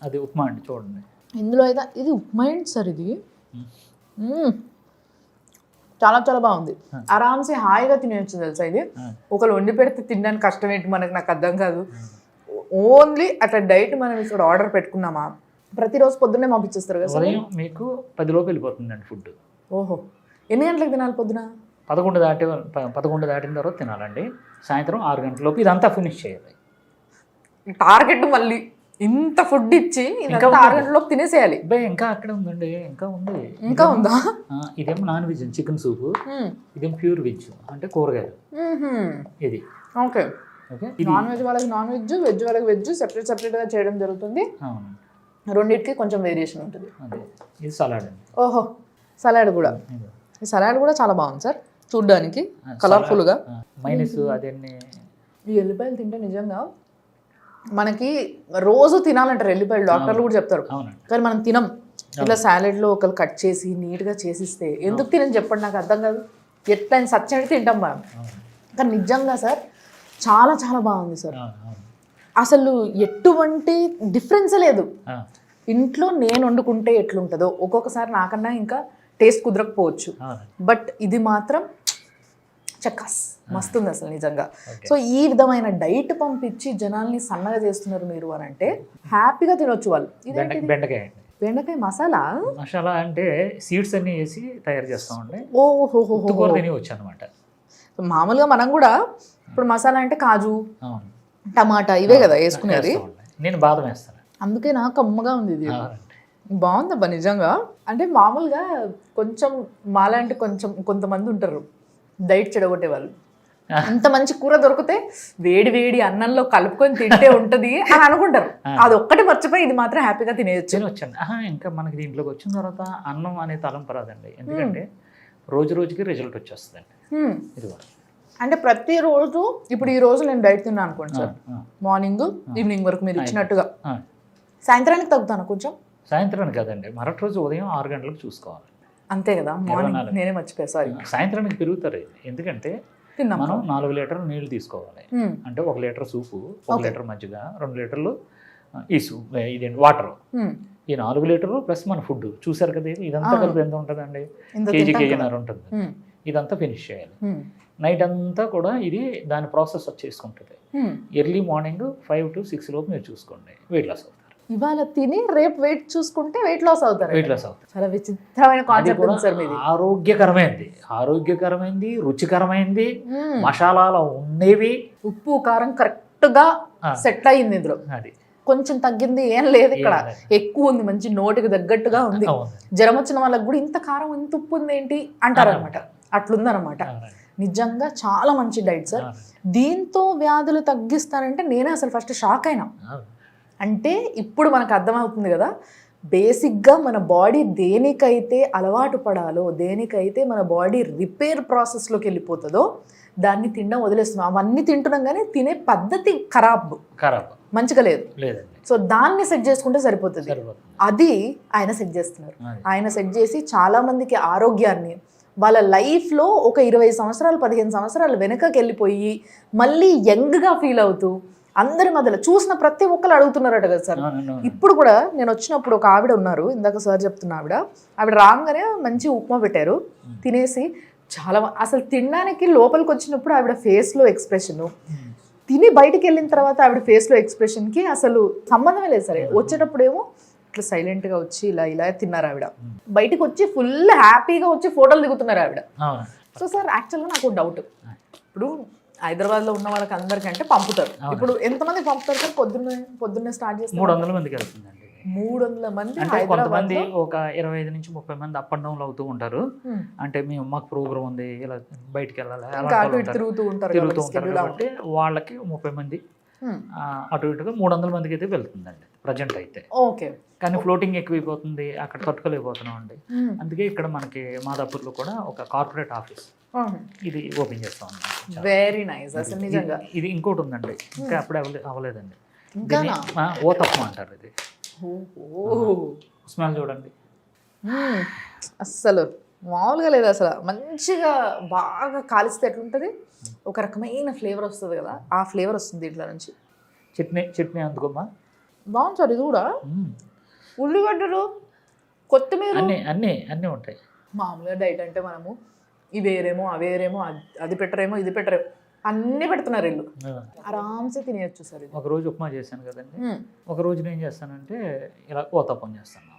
అది ఉప్మా అండి, చూడండి ఇందులో అయితే. ఇది ఉప్మా ఏంటి సార్ ఇది? చాలా చాలా బాగుంది. ఆరామ్సే హాయిగా తినేయచ్చు తెలుసా ఇది. ఒకరు వండి పెడితే తినడానికి కష్టం ఏంటి మనకు, నాకు అర్థం కాదు. ఓన్లీ అట్లా డైట్ మనం ఇక్కడ ఆర్డర్ పెట్టుకున్నామా, ప్రతిరోజు పొద్దున్నే పంపించేస్తారు కదా. ఉదయం మీకు 10 లోపు వెళ్ళిపోతుందండి ఫుడ్. ఓహో, ఎన్ని గంటలకు తినాలి పొద్దున? 11 దాటిన తర్వాత తినాలండి. సాయంత్రం 6 గంటలలోపు ఇదంతా ఫినిష్ చేయాలి. టార్గెట్ మళ్ళీ ఇంత ఫుడ్ ఇచ్చి ఇంకా 6 గంటలలోపు తినేసేయాలి. ఇంకా అక్కడ ఉందండి, ఇంకా ఉంది. ఇంకా ఉందా? ఇదేమో నాన్ వెజ్, చికెన్ సూప్. ఇదేమో ప్యూర్ వెజ్ అంటే కూరగాయలు. ఇది ఓకే. ఓకే. నాన్ వెజ్ వాళ్ళకి నాన్ వెజ్, వెజ్ వాళ్ళకి వెజ్ సెపరేట్గా చేయడం జరుగుతుంది. రెండింటికి కొంచెం వేరియేషన్ ఉంటుంది. అదే. ఇది సలాడ్ అండి. ఓహో, సలాడ్ కూడా. ఈ సలాడ్ కూడా చాలా బాగుంది సార్, చూడ్డానికి కలర్ఫుల్గా. మైనస్ అదన్నీ. ఈ ఎల్లిపాయలు తింటే నిజంగా మనకి రోజు తినాలంటారు ఎల్లిపాయలు, డాక్టర్లు కూడా చెప్తారు. కానీ మనం తినం. ఇట్లా సాలెడ్లో ఒకరు కట్ చేసి నీట్గా చేసిస్తే ఎందుకు తినని చెప్పండి, నాకు అర్థం కాదు. ఎట్లయినా సచ్చడి తింటాం మనం. కానీ నిజంగా సార్ చాలా చాలా బాగుంది సార్. అసలు ఎటువంటి డిఫరెన్స్ లేదు. ఇంట్లో నేను వండుకుంటే ఎట్లుంటుందో ఒక్కొక్కసారి నాకన్నా ఇంకా టేస్ట్ కుదరకపోవచ్చు, బట్ ఇది మాత్రం చక్కస్ మస్తుంది అసలు నిజంగా. సో ఈ విధమైన డైట్ పంపించి జనాల్ని సన్నగా చేస్తున్నారు మీరు అని అంటే హ్యాపీగా తినొచ్చు వాళ్ళు. బెండకాయ బెండకాయ మసాలా? మసాలా అంటే సీడ్స్ అన్నీ వేసి తయారు చేస్తామండి. ఓహో, కూర తిని వచ్చి అనమాట. మామూలుగా మనం కూడా ఇప్పుడు మసాలా అంటే కాజు, అవును, టమాటా ఇవే కదా వేసుకునేది. నేను బాదం వేస్తాను. అందుకే నాకు కమ్మగా ఉంది ఇది. అవునండి. బాగుందబ్బా నిజంగా. అంటే మామూలుగా కొంచెం మాలాంటి కొంతమంది ఉంటారు డైట్ చెడగొట్టే వాళ్ళు. అంత మంచి కూర దొరికితే వేడి వేడి అన్నంలో కలుపుకొని తింటే ఉంటది అని అనుకుంటారు. అది ఒక్కటి మర్చిపోయి ఇది మాత్రం హ్యాపీగా తినొచ్చండి. ఇంకా మనకి దీంట్లోకి వచ్చిన తర్వాత అన్నం అనే తలంపు రాదండి. ఎందుకంటే రోజు రోజుకి రిజల్ట్ వచ్చేస్తుందండి. ఇది కూడా అంటే ప్రతిరోజు ఇప్పుడు ఈ రోజు నేను డైట్ తిన్నాను అనుకోండి సార్, మార్నింగ్ ఈవినింగ్ వరకు మీరు ఇచ్చినట్టుగా, సాయంత్రానికి తగ్గుతాను కొంచెం. సాయంత్రానికి కదండి, మరొక రోజు ఉదయం 6 గంటలకు చూసుకోవాలి. అంతే కదా, మార్నింగ్ నేనే మర్చిపోయా సారీ. సాయంత్రానికి పెరుగుతారు. ఎందుకంటే మనం 4 లీటర్లు నీళ్లు తీసుకోవాలి. అంటే 1 లీటర్ సూపు, 1 లీటర్ మజ్జిగ, 2 లీటర్లు ఈ సూప్ ఇదేంటి వాటర్. ఈ 4 లీటర్లు ప్లస్ మన ఫుడ్ చూసారు కదా, ఇదంతా కలిపి ఎంత ఉంటుందండి? కేజీన్నర ఉంటుంది. ఇదంతా ఫినిష్ చేయాలి. నైట్ అంతా కూడా ఇది దాని ప్రాసెస్ వచ్చేసుకుంటుంది. ఎర్లీ మార్నింగ్ 5 to 6 లోపు మీరు చూసుకోండి, వెయిట్ లాస్ అవుతారు. ఇవాళ తిని రేపు వెయిట్ చూసుకుంటే వెయిట్ లాస్ అవుతారు. చాలా విచిత్రమైన కాన్సెప్ట్ సార్ మీది. ఆరోగ్యకరమైంది, రుచికరమైంది, మసాలాలు ఉండేవి, ఉప్పు కారం కరెక్ట్ గా సెట్ అయ్యింది. ఇందులో అది కొంచెం తగ్గింది ఏం లేదు, ఇక్కడ ఎక్కువ ఉంది, మంచి నోటికి తగ్గట్టుగా ఉంది. జ్వరం వచ్చిన వాళ్ళకి కూడా ఇంత కారం ఇంత ఉప్పు ఉంది ఏంటి అంటారు అనమాట. అట్లుందనమాట. నిజంగా చాలా మంచి డైట్ సార్. దీంతో వ్యాధులు తగ్గిస్తానంటే నేనే అసలు ఫస్ట్ షాక్ అయినా. అంటే ఇప్పుడు మనకు అర్థమవుతుంది కదా, బేసిక్గా మన బాడీ దేనికైతే అలవాటు పడాలో, దేనికైతే మన బాడీ రిపేర్ ప్రాసెస్లోకి వెళ్ళిపోతుందో దాన్ని తినడం వదిలేస్తున్నాం. అవన్నీ తింటున్నాం కానీ తినే పద్ధతి ఖరాబ్ మంచిగా లేదు. సో దాన్ని సెట్ చేసుకుంటే సరిపోతుంది. అది ఆయన సెట్ చేస్తున్నారు. ఆయన సెట్ చేసి చాలా మందికి ఆరోగ్యాన్ని, వాళ్ళ లైఫ్లో ఒక 20 సంవత్సరాలు 15 సంవత్సరాలు వెనకకి వెళ్ళిపోయి మళ్ళీ యంగ్గా ఫీల్ అవుతూ అందరి మధ్యలో చూసిన ప్రతి ఒక్కరు అడుగుతున్నారట కదా సార్. ఇప్పుడు కూడా నేను వచ్చినప్పుడు ఒక ఆవిడ ఉన్నారు, ఇందాక సార్ చెప్తున్న ఆవిడ రాగానే మంచి ఉప్మా పెట్టారు, తినేసి చాలా అసలు తినడానికి లోపలికి వచ్చినప్పుడు ఆవిడ ఫేస్లో ఎక్స్ప్రెషను, తిని బయటికి వెళ్ళిన తర్వాత ఆవిడ ఫేస్లో ఎక్స్ప్రెషన్కి అసలు సంబంధమే లేదు సరే. వచ్చేటప్పుడేమో ఇట్లా సైలెంట్గా వచ్చి ఇలా తిన్నారు ఆవిడ, బయటికి వచ్చి ఫుల్ హ్యాపీగా వచ్చి ఫోటోలు దిగుతున్నారు ఆవిడ. సో సార్ యాక్చువల్గా నాకు డౌట్, ఇప్పుడు హైదరాబాద్లో ఉన్న వాళ్ళకి అందరికంటే పంపుతారు, ఇప్పుడు ఎంతమంది పంపుతారు సార్? పొద్దున్నే స్టార్ట్ చేస్తారు 300 మందికి వెళ్తుందండి. 300 మంది. అంటే కొంతమంది ఒక 25 నుంచి 30 మంది అప్ అండ్ డౌన్ అవుతూ ఉంటారు. అంటే మాకు ప్రోగ్రామ్ ఉంది, ఇలా బయటికి వెళ్ళాలి, తిరుగుతూ ఉంటారు కాబట్టి వాళ్ళకి 30 మంది అటు ఇటుగా 300 మందికి అయితే వెళ్తుందండి ప్రజెంట్ అయితే. ఓకే. కానీ ఫ్లోటింగ్ ఎక్కువైపోతుంది, అక్కడ తట్టుకోలేకపోతున్నాం అండి. అందుకే ఇక్కడ మనకి మాదాపూర్లో కూడా ఒక కార్పొరేట్ ఆఫీస్ ఇది ఓపెన్ చేస్తా ఉన్నాం. వెరీ నైస్ అసలు నిజంగా. ఇది ఇంకోటి ఉందండి, ఇంకా అప్పుడే అవ్వలేదండి. ఓతప్పం అంటారు. ఇది స్మెల్ చూడండి, అస్సలు మామూలుగా లేదు అసలు. మంచిగా బాగా కాలిస్తే ఎట్లుంటుంది, ఒక రకమైన ఫ్లేవర్ వస్తుంది కదా, ఆ ఫ్లేవర్ వస్తుంది దీంట్లో నుంచి. చట్నీ అందుకోమ్మా, బాగుంది సార్. ఇది కూడా ఉల్లిగడ్డలు, కొత్తిమీర అన్నీ ఉంటాయి. మామూలుగా డైట్ అంటే మనము ఇవేరేమో అవేరేమో అది పెట్టరేమో ఇది పెట్టరేమో అన్నీ పెడుతున్నారు వీళ్ళు, ఆరామ్సే తినేయచ్చు సార్. ఒక రోజు ఉప్మా చేశాను కదండి, ఒక రోజు నేను చేస్తానంటే ఇలా ఓతప్పం చేస్తాను,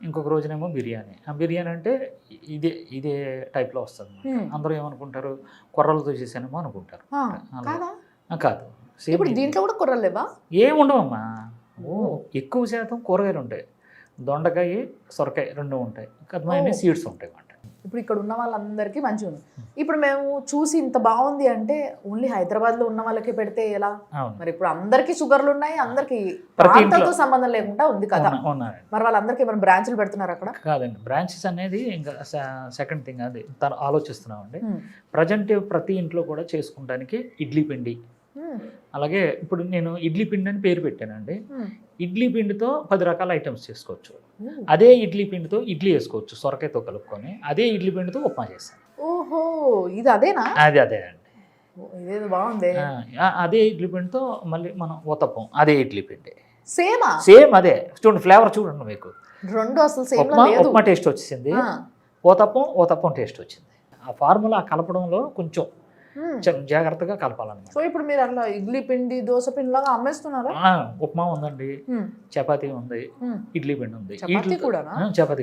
ఇంకొక రోజునేమో బిర్యానీ. ఆ బిర్యానీ అంటే ఇదే టైప్లో వస్తుంది. అందరూ ఏమనుకుంటారు, కొర్రలతో చేశానేమో అనుకుంటారు. కాదు, ఇప్పుడు దీంట్లో కూడా కొర్రలు లేవా? ఏముండవమ్మా, ఎక్కువ శాతం కూరగాయలు ఉంటాయి. దొండకాయ, సొరకాయ 2 ఉంటాయి, కదమైన సీడ్స్ ఉంటాయి. ఇప్పుడు ఇక్కడ ఉన్న వాళ్ళందరికీ మంచిగా ఉంది. ఇప్పుడు మేము చూసి ఇంత బాగుంది అంటే ఓన్లీ హైదరాబాద్లో ఉన్న వాళ్ళకే పెడితే ఎలా మరి? ఇప్పుడు అందరికీ షుగర్లు ఉన్నాయి, అందరికీ ప్రాంతాలతో సంబంధం లేకుండా ఉంది కదా, మరి వాళ్ళందరికీ ఏమైనా బ్రాంచ్లు పెడుతున్నారు అక్కడ? కాదండి, బ్రాంచెస్ అనేది ఇంకా సెకండ్ థింగ్, అది ఆలోచిస్తున్నామండి. ప్రజెంట్ ప్రతి ఇంట్లో కూడా చేసుకోవడానికి ఇడ్లీ పిండి, అలాగే ఇప్పుడు నేను ఇడ్లీ పిండి అని పేరు పెట్టానండి. ఇడ్లీ పిండితో 10 రకాల ఐటమ్స్ చేసుకోవచ్చు. అదే ఇడ్లీ పిండితో ఇడ్లీ వేసుకోవచ్చు, సొరకాయతో కలుపుకొని. అదే ఇడ్లీ పిండితో ఉప్మా చేస్తాను. ఓహో, ఇది అదేనా? అదే అండి, ఇదేదో బాగుంది. అదే ఇడ్లీ పిండితో మళ్ళీ మనం ఊతప్పం, అదే ఇడ్లీ పిండి సేమ్ అదే. చూడండి ఫ్లేవర్ చూడండి, మీకు 2 అసలు సేమ్ లేదు. ఉప్మా టేస్ట్ వచ్చేసింది, ఊతప్పం టేస్ట్ వచ్చింది. ఆ ఫార్ములా కలపడంలో కొంచెం జాగ్రత్తగా కలపాలన్నమాట. సో ఇప్పుడు మీరు అట్లా ఇడ్లీ పిండి దోశ పిండి లాగా అమ్మేస్తున్నారా? ఉప్మా ఉందండి, చపాతీ ఉంది, ఇడ్లీ పిండి ఉంది, చపాతీ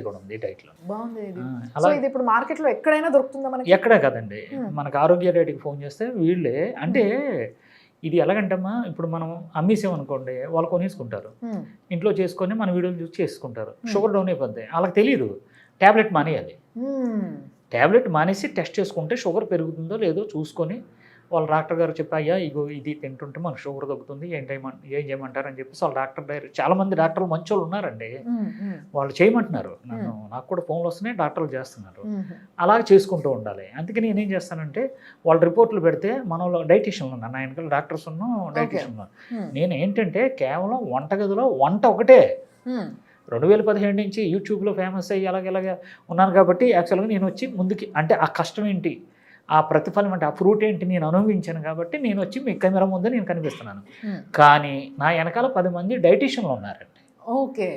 కూడా ఉంది డైట్లో. బాగుంది ఇది. సో ఇది ఇప్పుడు మార్కెట్ లో ఎక్కడైనా దొరుకుతుందా మనకి? ఎక్కడే కదండి, మనకు ఆరోగ్య రేటుకి ఫోన్ చేస్తే వీళ్ళే అంటే ఇది ఎలాగంటమ్మా, ఇప్పుడు మనం అమ్మేసామనుకోండి వాళ్ళు కొనేసుకుంటారు, ఇంట్లో చేసుకొని మన వీడియోలు చూసి చేసుకుంటారు, షుగర్ డౌన్ అయిపోద్ది. వాళ్ళకి తెలియదు ట్యాబ్లెట్ మానేయాలి. ట్యాబ్లెట్ మానేసి టెస్ట్ చేసుకుంటే షుగర్ పెరుగుతుందో లేదో చూసుకొని వాళ్ళ డాక్టర్ గారు చెప్పి అయ్యా ఇగో ఇది తింటుంటే మనకు షుగర్ తగ్గుతుంది, ఏం చేయమంటారు అని చెప్పేసి వాళ్ళ డాక్టర్ డైరెక్ట్. చాలామంది డాక్టర్లు మంచి వాళ్ళు ఉన్నారండి, వాళ్ళు చేయమంటున్నారు. నాకు కూడా ఫోన్లు వస్తున్నాయి, డాక్టర్లు చేస్తున్నారు. అలాగే చేసుకుంటూ ఉండాలి. అందుకే నేనేం చేస్తానంటే వాళ్ళ రిపోర్ట్లు పెడితే మన డైటీషియన్లు ఉన్నారు, నా వెనకాల డాక్టర్స్ ఉన్నాం, డైటీషియన్ ఉన్నారు. నేను ఏంటంటే కేవలం వంటగదిలో వంట ఒకటే 2015 నుంచి యూట్యూబ్లో ఫేమస్ అయ్యి ఇలాగ ఉన్నాను కాబట్టి యాక్చువల్గా నేను వచ్చి ముందుకి అంటే ఆ కష్టం ఏంటి, ఆ ప్రతిఫలం అంటే ఆ ఫ్రూట్ ఏంటి నేను అనుభవించాను కాబట్టి నేను వచ్చి మీ కెమెరా ముందు నేను కనిపిస్తున్నాను. కానీ నా వెనకాల 10 మంది డైటీషియన్లు ఉన్నారండి. ఓకే,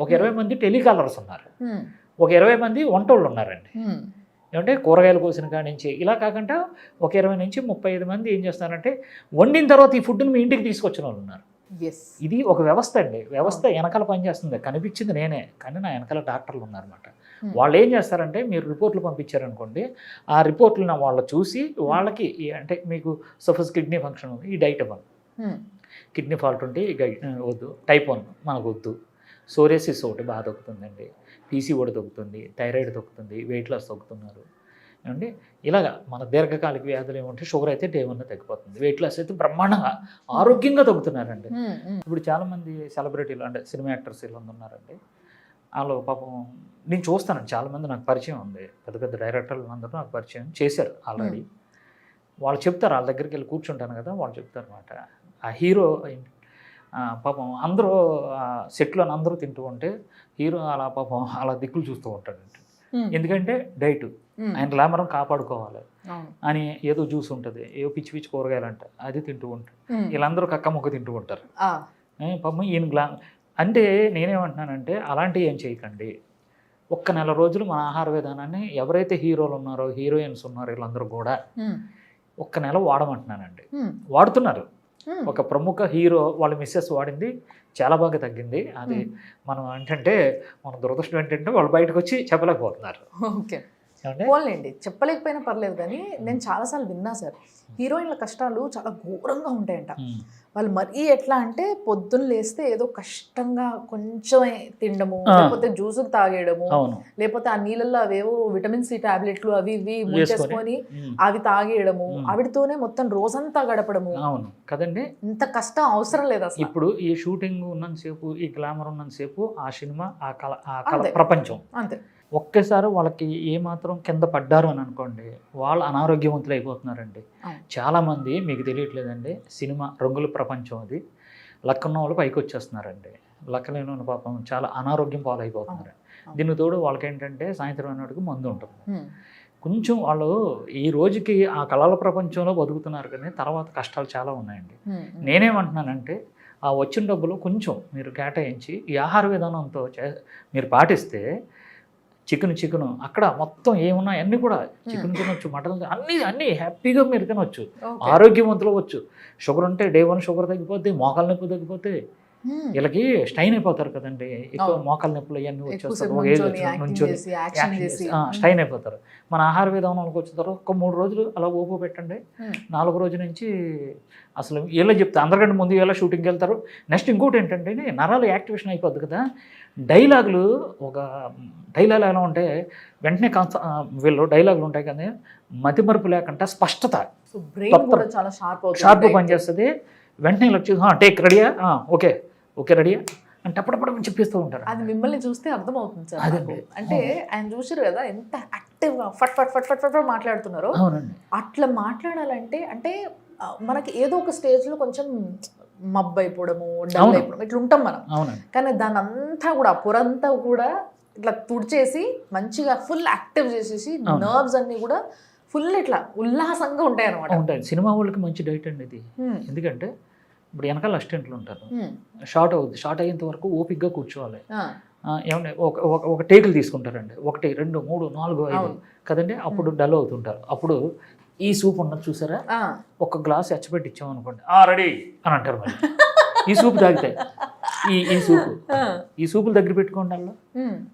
ఒక 20 మంది టెలికాలర్స్ ఉన్నారు, ఒక 20 మంది వంటోళ్ళు ఉన్నారండి. ఏమంటే కూరగాయలు కోసిన కాడి నుంచి ఇలా కాకుండా ఒక 20 నుంచి 35 మంది ఏం చేస్తున్నారంటే వండిన తర్వాత ఈ ఫుడ్ని మీ ఇంటికి తీసుకొచ్చిన వాళ్ళు ఉన్నారు. ఇది ఒక వ్యవస్థ అండి, వ్యవస్థ వెనకాల పనిచేస్తుంది. కనిపించింది నేనే, కానీ నా వెనకాల డాక్టర్లు ఉన్నారన్నమాట. వాళ్ళు ఏం చేస్తారంటే మీరు రిపోర్ట్లు పంపించారనుకోండి, ఆ రిపోర్ట్లను వాళ్ళు చూసి వాళ్ళకి అంటే మీకు సపోజ్ కిడ్నీ ఫంక్షన్ ఉంది, ఈ డైట్ ఇవ్వండి, కిడ్నీ ఫాల్ట్ ఉంటే వద్దు, టైప్ 1 మనకు వద్దు, సోరియాసిస్ ఒకటి బాగా తగ్గుతుందండి, పీసీఓడి తగ్గుతుంది, థైరాయిడ్ తగ్గుతుంది, వెయిట్ లాస్ తగ్గుతున్నారు ఏమండి. ఇలాగా మన దీర్ఘకాలిక వ్యాధులు ఏమంటే షుగర్ అయితే డే 1 తగ్గిపోతుంది, వెయిట్ లాస్ అయితే బ్రహ్మాండంగా ఆరోగ్యంగా తగ్గుతున్నారండి. ఇప్పుడు చాలామంది సెలబ్రిటీలు అంటే సినిమా యాక్టర్స్ ఇలా ఉన్నారండి, వాళ్ళు పాపం నేను చూస్తానండి, చాలామంది నాకు పరిచయం ఉంది, పెద్ద పెద్ద డైరెక్టర్లు అందరూ నాకు పరిచయం చేశారు ఆల్రెడీ. వాళ్ళు చెప్తారు, వాళ్ళ దగ్గరికి వెళ్ళి కూర్చుంటాను కదా, వాళ్ళు చెప్తారు అనమాట. ఆ హీరో పాపం అందరూ సెట్లో అందరూ తింటూ ఉంటే హీరో అలా పాపం అలా దిక్కులు చూస్తూ ఉంటాడండి. ఎందుకంటే డైట్ ఆయన గ్లామరం కాపాడుకోవాలి అని ఏదో జ్యూస్ ఉంటుంది, ఏదో పిచ్చి పిచ్చి కూరగాయలు అంట అది తింటూ ఉంటారు. వీళ్ళందరూ కక్క ముక్క తింటూ ఉంటారు. పాపం ఈయన అంటే నేనేమంటున్నానంటే అలాంటివి ఏం చేయకండి. ఒక్క నెల రోజులు మన ఆహార విధానాన్ని ఎవరైతే హీరోలు ఉన్నారో హీరోయిన్స్ ఉన్నారో వీళ్ళందరూ కూడా ఒక్క నెల వాడమంటున్నానండి. వాడుతున్నారు. ఒక ప్రముఖ హీరో వాళ్ళ మిస్సెస్ వాడింది, చాలా బాగా తగ్గింది. అది మనం ఏంటంటే మన దురదృష్టం ఏంటంటే వాళ్ళు బయటకు వచ్చి చెప్పలేకపోతున్నారు. ఓకే, పోలేండి, చెప్పలేకపోయినా పర్లేదు. కానీ నేను చాలాసార్లు విన్నా సార్, హీరోయిన్ల కష్టాలు చాలా ఘోరంగా ఉంటాయంట. వాళ్ళు మరీ ఎట్లా అంటే పొద్దున్న లేస్తే ఏదో కష్టంగా కొంచెం తినడము, లేకపోతే జ్యూసులు తాగేయడము, లేకపోతే ఆ నీళ్ళల్లో అవేవో విటమిన్ సి టాబ్లెట్లు అవి ఇవి ముంచేసుకొని అవి తాగేయడము, ఆవిడతోనే మొత్తం రోజంతా గడపడము. అవును కదండి, ఇంత కష్టం అవసరం లేదు అసలు. ఇప్పుడు ఈ షూటింగ్ ఉన్నంతసేపు, ఈ గ్లామర్ ఉన్నంతసేపు ఆ సినిమా ఆ కళ ప్రపంచం అంతే. ఒక్కసారి వాళ్ళకి ఏమాత్రం కింద పడ్డారు అని అనుకోండి, వాళ్ళు అనారోగ్యవంతులు అయిపోతున్నారండి. చాలామంది మీకు తెలియట్లేదండి, సినిమా రంగుల ప్రపంచం అది, లక్కున్న వాళ్ళు పైకి వచ్చేస్తున్నారండి, లక్కలేని వాళ్ళు పాపం చాలా అనారోగ్యం పాలైపోతున్నారు. దీనికి తోడు వాళ్ళకి ఏంటంటే సాయంత్రం అన్నట్టుగా మందు ఉంటుంది. కొంచెం వాళ్ళు ఈ రోజుకి ఆ కళల ప్రపంచంలో బతుకుతున్నారు, కానీ తర్వాత కష్టాలు చాలా ఉన్నాయండి. నేనేమంటున్నానంటే ఆ వచ్చిన డబ్బులు కొంచెం మీరు కేటాయించి ఈ ఆహార విధానంతో మీరు పాటిస్తే చికెన్ అక్కడ మొత్తం ఏమున్నా అన్నీ కూడా చికెన్ తినొచ్చు, మటన్ అన్నీ హ్యాపీగా మీరు తినొచ్చు, ఆరోగ్యవంతులు అవ్వచ్చు. షుగర్ ఉంటే డే 1 షుగర్ తగ్గిపోతే, మోకాల నొప్పి తగ్గిపోతే, వీళ్ళకి స్టైన్ అయిపోతారు కదండి, ఎక్కువ మోకాల నొప్పులు అవన్నీ వచ్చేస్తారు, నుంచొని స్టైన్ అయిపోతారు. మన ఆహార విధానంలోకి వచ్చిన తర్వాత ఒక 3 రోజులు అలా ఓపు పెట్టండి, 4వ రోజు నుంచి అసలు వీళ్ళ చెప్తే అందరికంటే ముందు వీళ్ళ షూటింగ్కి వెళ్తారు. నెక్స్ట్ ఇంకోటి ఏంటంటే నరాలు యాక్టివేషన్ అయిపోద్ది కదా, డైలాగులు ఒక డైలాగ్ ఎలా ఉంటే వెంటనే వీళ్ళు డైలాగులు ఉంటాయి కానీ మతిమరుపు లేకుండా స్పష్టత, షార్ప్ పనిచేస్తుంది. వెంటనే ఇలా చూసి టేక్ రెడీయా, ఓకే రెడీయా అంటే అప్పుడప్పుడు చెప్పిస్తూ ఉంటారు. అది మిమ్మల్ని చూస్తే అర్థమవుతుంది సార్. అదండి, అంటే ఆయన చూసారు కదా ఎంత యాక్టివ్గా ఫట్ ఫట్ ఫట్ ఫట్ ఫట్ మాట్లాడుతున్నారు. అవునండి, అట్లా మాట్లాడాలంటే అంటే మనకి ఏదో ఒక స్టేజ్లో కొంచెం మబ్బు అయిపోవడము, డల్ అయిపోవడం ఇట్లా ఉంటాం మనం. కానీ దాని అంతా కూడా పొరంతా కూడా ఇట్లా తుడిచేసి మంచిగా ఫుల్ యాక్టివ్ చేసేసి నర్వ్స్ అన్ని కూడా ఫుల్ ఇట్లా ఉల్లాసంగా ఉంటాయి అనమాట. ఉంటాయి. సినిమా వాళ్ళకి మంచి డైట్ అండి ఇది. ఎందుకంటే ఇప్పుడు వెనకాల అసిస్టెంట్లు ఉంటారు, షార్ట్ అవుద్ది, షార్ట్ అయ్యేంత వరకు ఓపిక్గా కూర్చోవాలి. ఏమంటే ఒక టేకులు తీసుకుంటారండి, 1 2 3 4 5 కదండి, అప్పుడు డల్ అవుతుంటారు. అప్పుడు ఈ సూప్ ఉన్నది చూసారా, ఆ, ఒక గ్లాస్ ఎచ్చబెట్టి ఇచ్చాం అనుకోండి, రెడీ అని అంటారు మళ్ళీ. ఈ సూప్ తాగితే ఈ సూపులు దగ్గర పెట్టుకోండి, అలా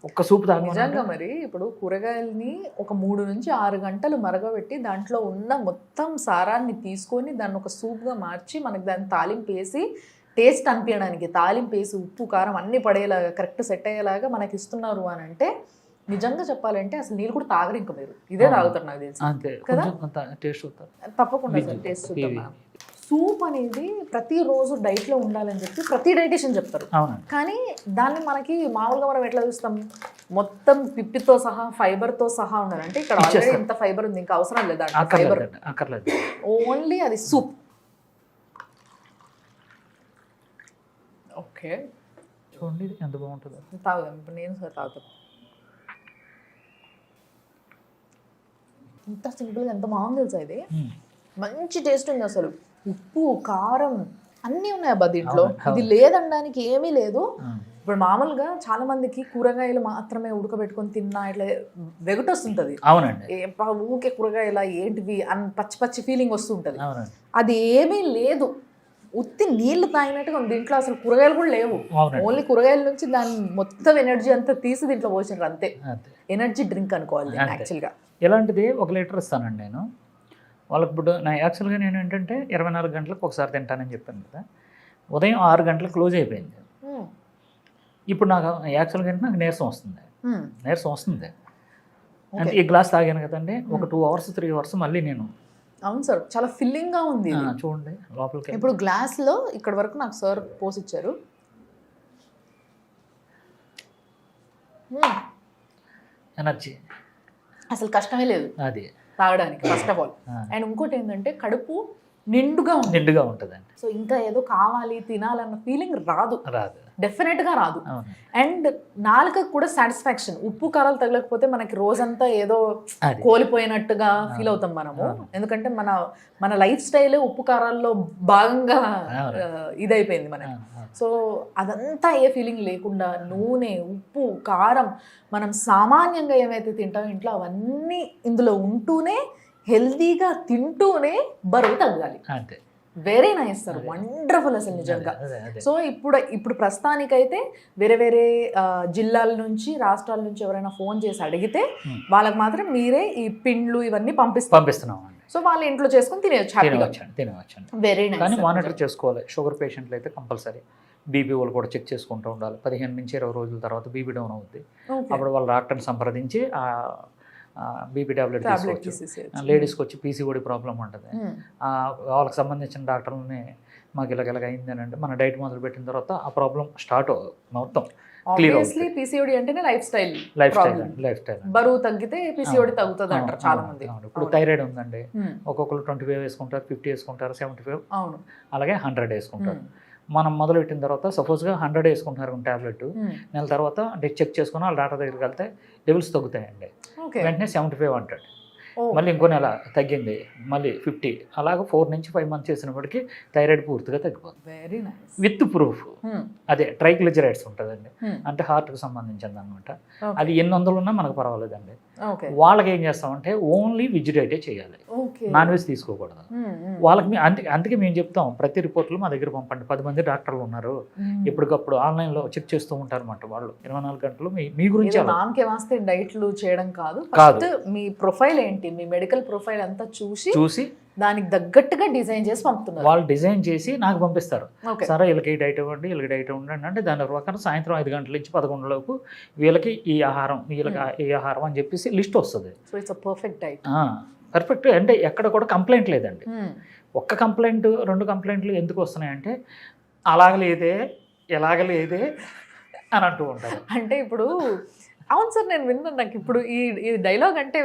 ఒక్క సూప్ తాగమని. నిజంగా మరి ఇప్పుడు కూరగాయలని ఒక 3 నుంచి 6 గంటలు మరగబెట్టి దాంట్లో ఉన్న మొత్తం సారాన్ని తీసుకొని దాన్ని ఒక సూప్గా మార్చి మనకి దాన్ని తాలింపు వేసి టేస్ట్ అనిపించడానికి తాలింపు వేసి ఉప్పు కారం అన్ని పడేలాగా కరెక్ట్ సెట్ అయ్యేలాగా మనకి ఇస్తున్నారు అని అంటే నిజంగా చెప్పాలంటే అసలు నీళ్ళు కూడా తాగరు ఇంకా మీరు ఇదే తాగుతారు నాకు తెలిసి. అంతే, టేస్ట్ అవుతారు తప్పకుండా టేస్ట్ చూద్దాం. సూప్ అనేది ప్రతిరోజు డైట్లో ఉండాలని చెప్పి ప్రతి డైటీషియన్ చెప్తారు. కానీ దాన్ని మనకి మామూలుగా మనం ఎట్లా చూస్తాం, మొత్తం పిప్పితో సహా ఫైబర్తో సహా ఉండాలి. అంటే ఇక్కడ ఆల్రెడీ ఇంత ఫైబర్ ఉంది, ఇంకా అవసరం లేదా ఫైబర్, ఓన్లీ అది సూప్. ఓకే చూడండి ఎంత బాగుంటుందో. తాగుదాం ఇప్పుడు, నేను సార్ తాగుతాను. ఇంత సింపుల్గా ఎంత బాగుంది తెలుసా ఇది, మంచి టేస్ట్ ఉంది అసలు. ఉప్పు కారం అన్నీ ఉన్నాయి అబ్బా దీంట్లో, ఇది లేదనడానికి ఏమీ లేదు. ఇప్పుడు మామూలుగా చాలా మందికి కూరగాయలు మాత్రమే ఉడకబెట్టుకొని తిన్నా ఇట్లా వెగటొస్తుంటది. అవునండి, ఊకే కూరగాయల ఏంటివి అని పచ్చి పచ్చి ఫీలింగ్ వస్తుంటది. అది ఏమీ లేదు, ఉత్తి నీళ్లు తాగినట్టుగా ఉంది. దీంట్లో అసలు కూరగాయలు కూడా లేవు, ఓన్లీ కూరగాయల నుంచి దాని మొత్తం ఎనర్జీ అంతా తీసి దీంట్లో పోసినారు అంతే. ఎనర్జీ డ్రింక్ అనుకోవాలి యాక్చువల్గా. ఇలాంటిది 1 లీటర్ ఇస్తానండి నేను వాళ్ళకి. ఇప్పుడు యాక్చువల్గా నేను ఏంటంటే 24 గంటలకు ఒకసారి తింటానని చెప్పాను కదా, ఉదయం 6 గంటలకు క్లోజ్ అయిపోయింది. ఇప్పుడు నాకు యాక్చువల్గా నాకు నీరసం వస్తుంది. అంటే ఈ గ్లాస్ తాగాను కదండి, ఒక 2 అవర్స్ 3 అవర్స్ మళ్ళీ నేను. అవును సార్, చాలా ఫిల్లింగ్గా ఉంది చూడండి లోపలికి. ఇప్పుడు గ్లాస్లో ఇక్కడ వరకు నాకు సార్ పోసిచ్చారు. ఎనర్జీ అసలు కష్టమే లేదు అది తాగడానికి ఫస్ట్ ఆఫ్ ఆల్. అండ్ ఇంకోటి ఏంటంటే కడుపు నిండుగా ఉంటుందండి. సో ఇంకా ఏదో కావాలి తినాలన్న ఫీలింగ్ రాదు, డెఫినెట్గా రాదు. అండ్ నాలుకకు కూడా సాటిస్ఫాక్షన్. ఉప్పు కారాలు తగలకపోతే మనకి రోజంతా ఏదో కోల్పోయినట్టుగా ఫీల్ అవుతాం మనము. ఎందుకంటే మన లైఫ్ స్టైల్ ఉప్పు కారాల్లో భాగంగా ఇదైపోయింది మనకి. సో అదంతా ఏ ఫీలింగ్ లేకుండా నూనె ఉప్పు కారం మనం సామాన్యంగా ఏమైతే తింటామో ఇంట్లో అవన్నీ ఇందులో ఉంటూనే హెల్దీగా తింటూనే బరువు తగ్గాలి. వెరీ నైస్ సార్, వండర్ఫుల్ అసలు నిజంగా. సో ఇప్పుడు ప్రస్తుతానికైతే వేరే జిల్లాల నుంచి రాష్ట్రాల నుంచి ఎవరైనా ఫోన్ చేసి అడిగితే వాళ్ళకి మాత్రం మీరే ఈ పిండ్లు ఇవన్నీ పంపిస్తున్నాం. సో వాళ్ళ ఇంట్లో చేసుకుని తినవచ్చు. Very nice. కానీ మానిటర్ చేసుకోవాలి. షుగర్ పేషెంట్లు అయితే కంపల్సరీ బీపీ వాళ్ళు కూడా చెక్ చేసుకుంటూ ఉండాలి. 15 నుంచి 20 రోజుల తర్వాత బీపీ డౌన్ అవుద్ది. అప్పుడు వాళ్ళ డాక్టర్ని సంప్రదించి బీపీ టాబ్లెట్ తీసుకోవచ్చు. లేడీస్కి వచ్చి పీసీఓడి ప్రాబ్లం ఉంటుంది, వాళ్ళకి సంబంధించిన డాక్టర్లని మాకు ఇలాగ అయింది అని అంటే మన డైట్ మొదలు పెట్టిన తర్వాత ఆ ప్రాబ్లం స్టార్ట్ మొత్తం క్లియర్ అవుతుంది. పీసీఓడి అంటేనే లైఫ్ స్టైల్. బరువు తగ్గితే పీసీఓడి తగ్గుతుంది అంటారు చాలా మంది. ఇప్పుడు థైరాయిడ్ ఉందండి, ఒక్కొక్కరు 25 వేసుకుంటారు, 50 వేసుకుంటారు, 75 అలాగే 100 వేసుకుంటారు. మనం మొదలు పెట్టిన తర్వాత సపోజ్గా 100 వేసుకుంటున్నారు ట్యాబ్లెట్, నెల తర్వాత అంటే చెక్ చేసుకుని వాళ్ళ డాక్టర్ దగ్గరికి వెళ్తే లెవెల్స్ తగ్గుతాయండి. వెంటనే 75 అంటాడు, మళ్ళీ ఇంకో నెల తగ్గింది మళ్ళీ 50, అలాగే 4 నుంచి 5 మంత్స్ చేసినప్పటికీ థైరాయిడ్ పూర్తిగా తగ్గిపోతుంది. With proof. అదే ట్రైగ్లిజరైడ్స్ ఉంటుందండి, అంటే హార్ట్కి సంబంధించింది అనమాట. అది 800 ఉన్నా మనకు పర్వాలేదండి. వాళ్ళకి ఏం చేస్తామంటే ఓన్లీ వెజ్ డైటే చేయాలి, నాన్ వెజ్ తీసుకోకూడదు. వాళ్ళకి అందుకే మేము చెప్తాం ప్రతి రిపోర్ట్లు మా దగ్గర పంపండి. 10 మంది డాక్టర్లు ఉన్నారు, ఎప్పటికప్పుడు ఆన్లైన్లో చెక్ చేస్తూ ఉంటారు అనమాట. వాళ్ళు 24 గంటలు మీ గురించి డైట్లు చేయడం కాదు, మీ ప్రొఫైల్ ఏంటి, మీ మెడికల్ ప్రొఫైల్ అంతా చూసి దానికి తగ్గట్టుగా డిజైన్ చేసి పంపుతున్నారు. వాళ్ళు డిజైన్ చేసి నాకు పంపిస్తారు. సరే వీళ్ళకి ఈ డైట్ ఇవ్వండి, వీళ్ళకి డైట్ ఇవ్వండి అంటే దాని ప్రకారం సాయంత్రం 5 గంటల నుంచి 11 లోపు వీళ్ళకి ఈ ఆహారం, వీళ్ళకి ఈ ఆహారం అని చెప్పేసి లిస్ట్ వస్తుంది. So it's a perfect diet. Perfect అంటే ఎక్కడ కూడా కంప్లైంట్ లేదండి. ఒక్క కంప్లైంట్ 2 కంప్లైంట్లు ఎందుకు వస్తున్నాయంటే అలాగలేదే ఎలాగలేదే అని అంటూ ఉంటారు. అంటే ఇప్పుడు అవును సార్, నేను విన్నాను. నాకు ఇప్పుడు ఈ డైలాగ్ అంటే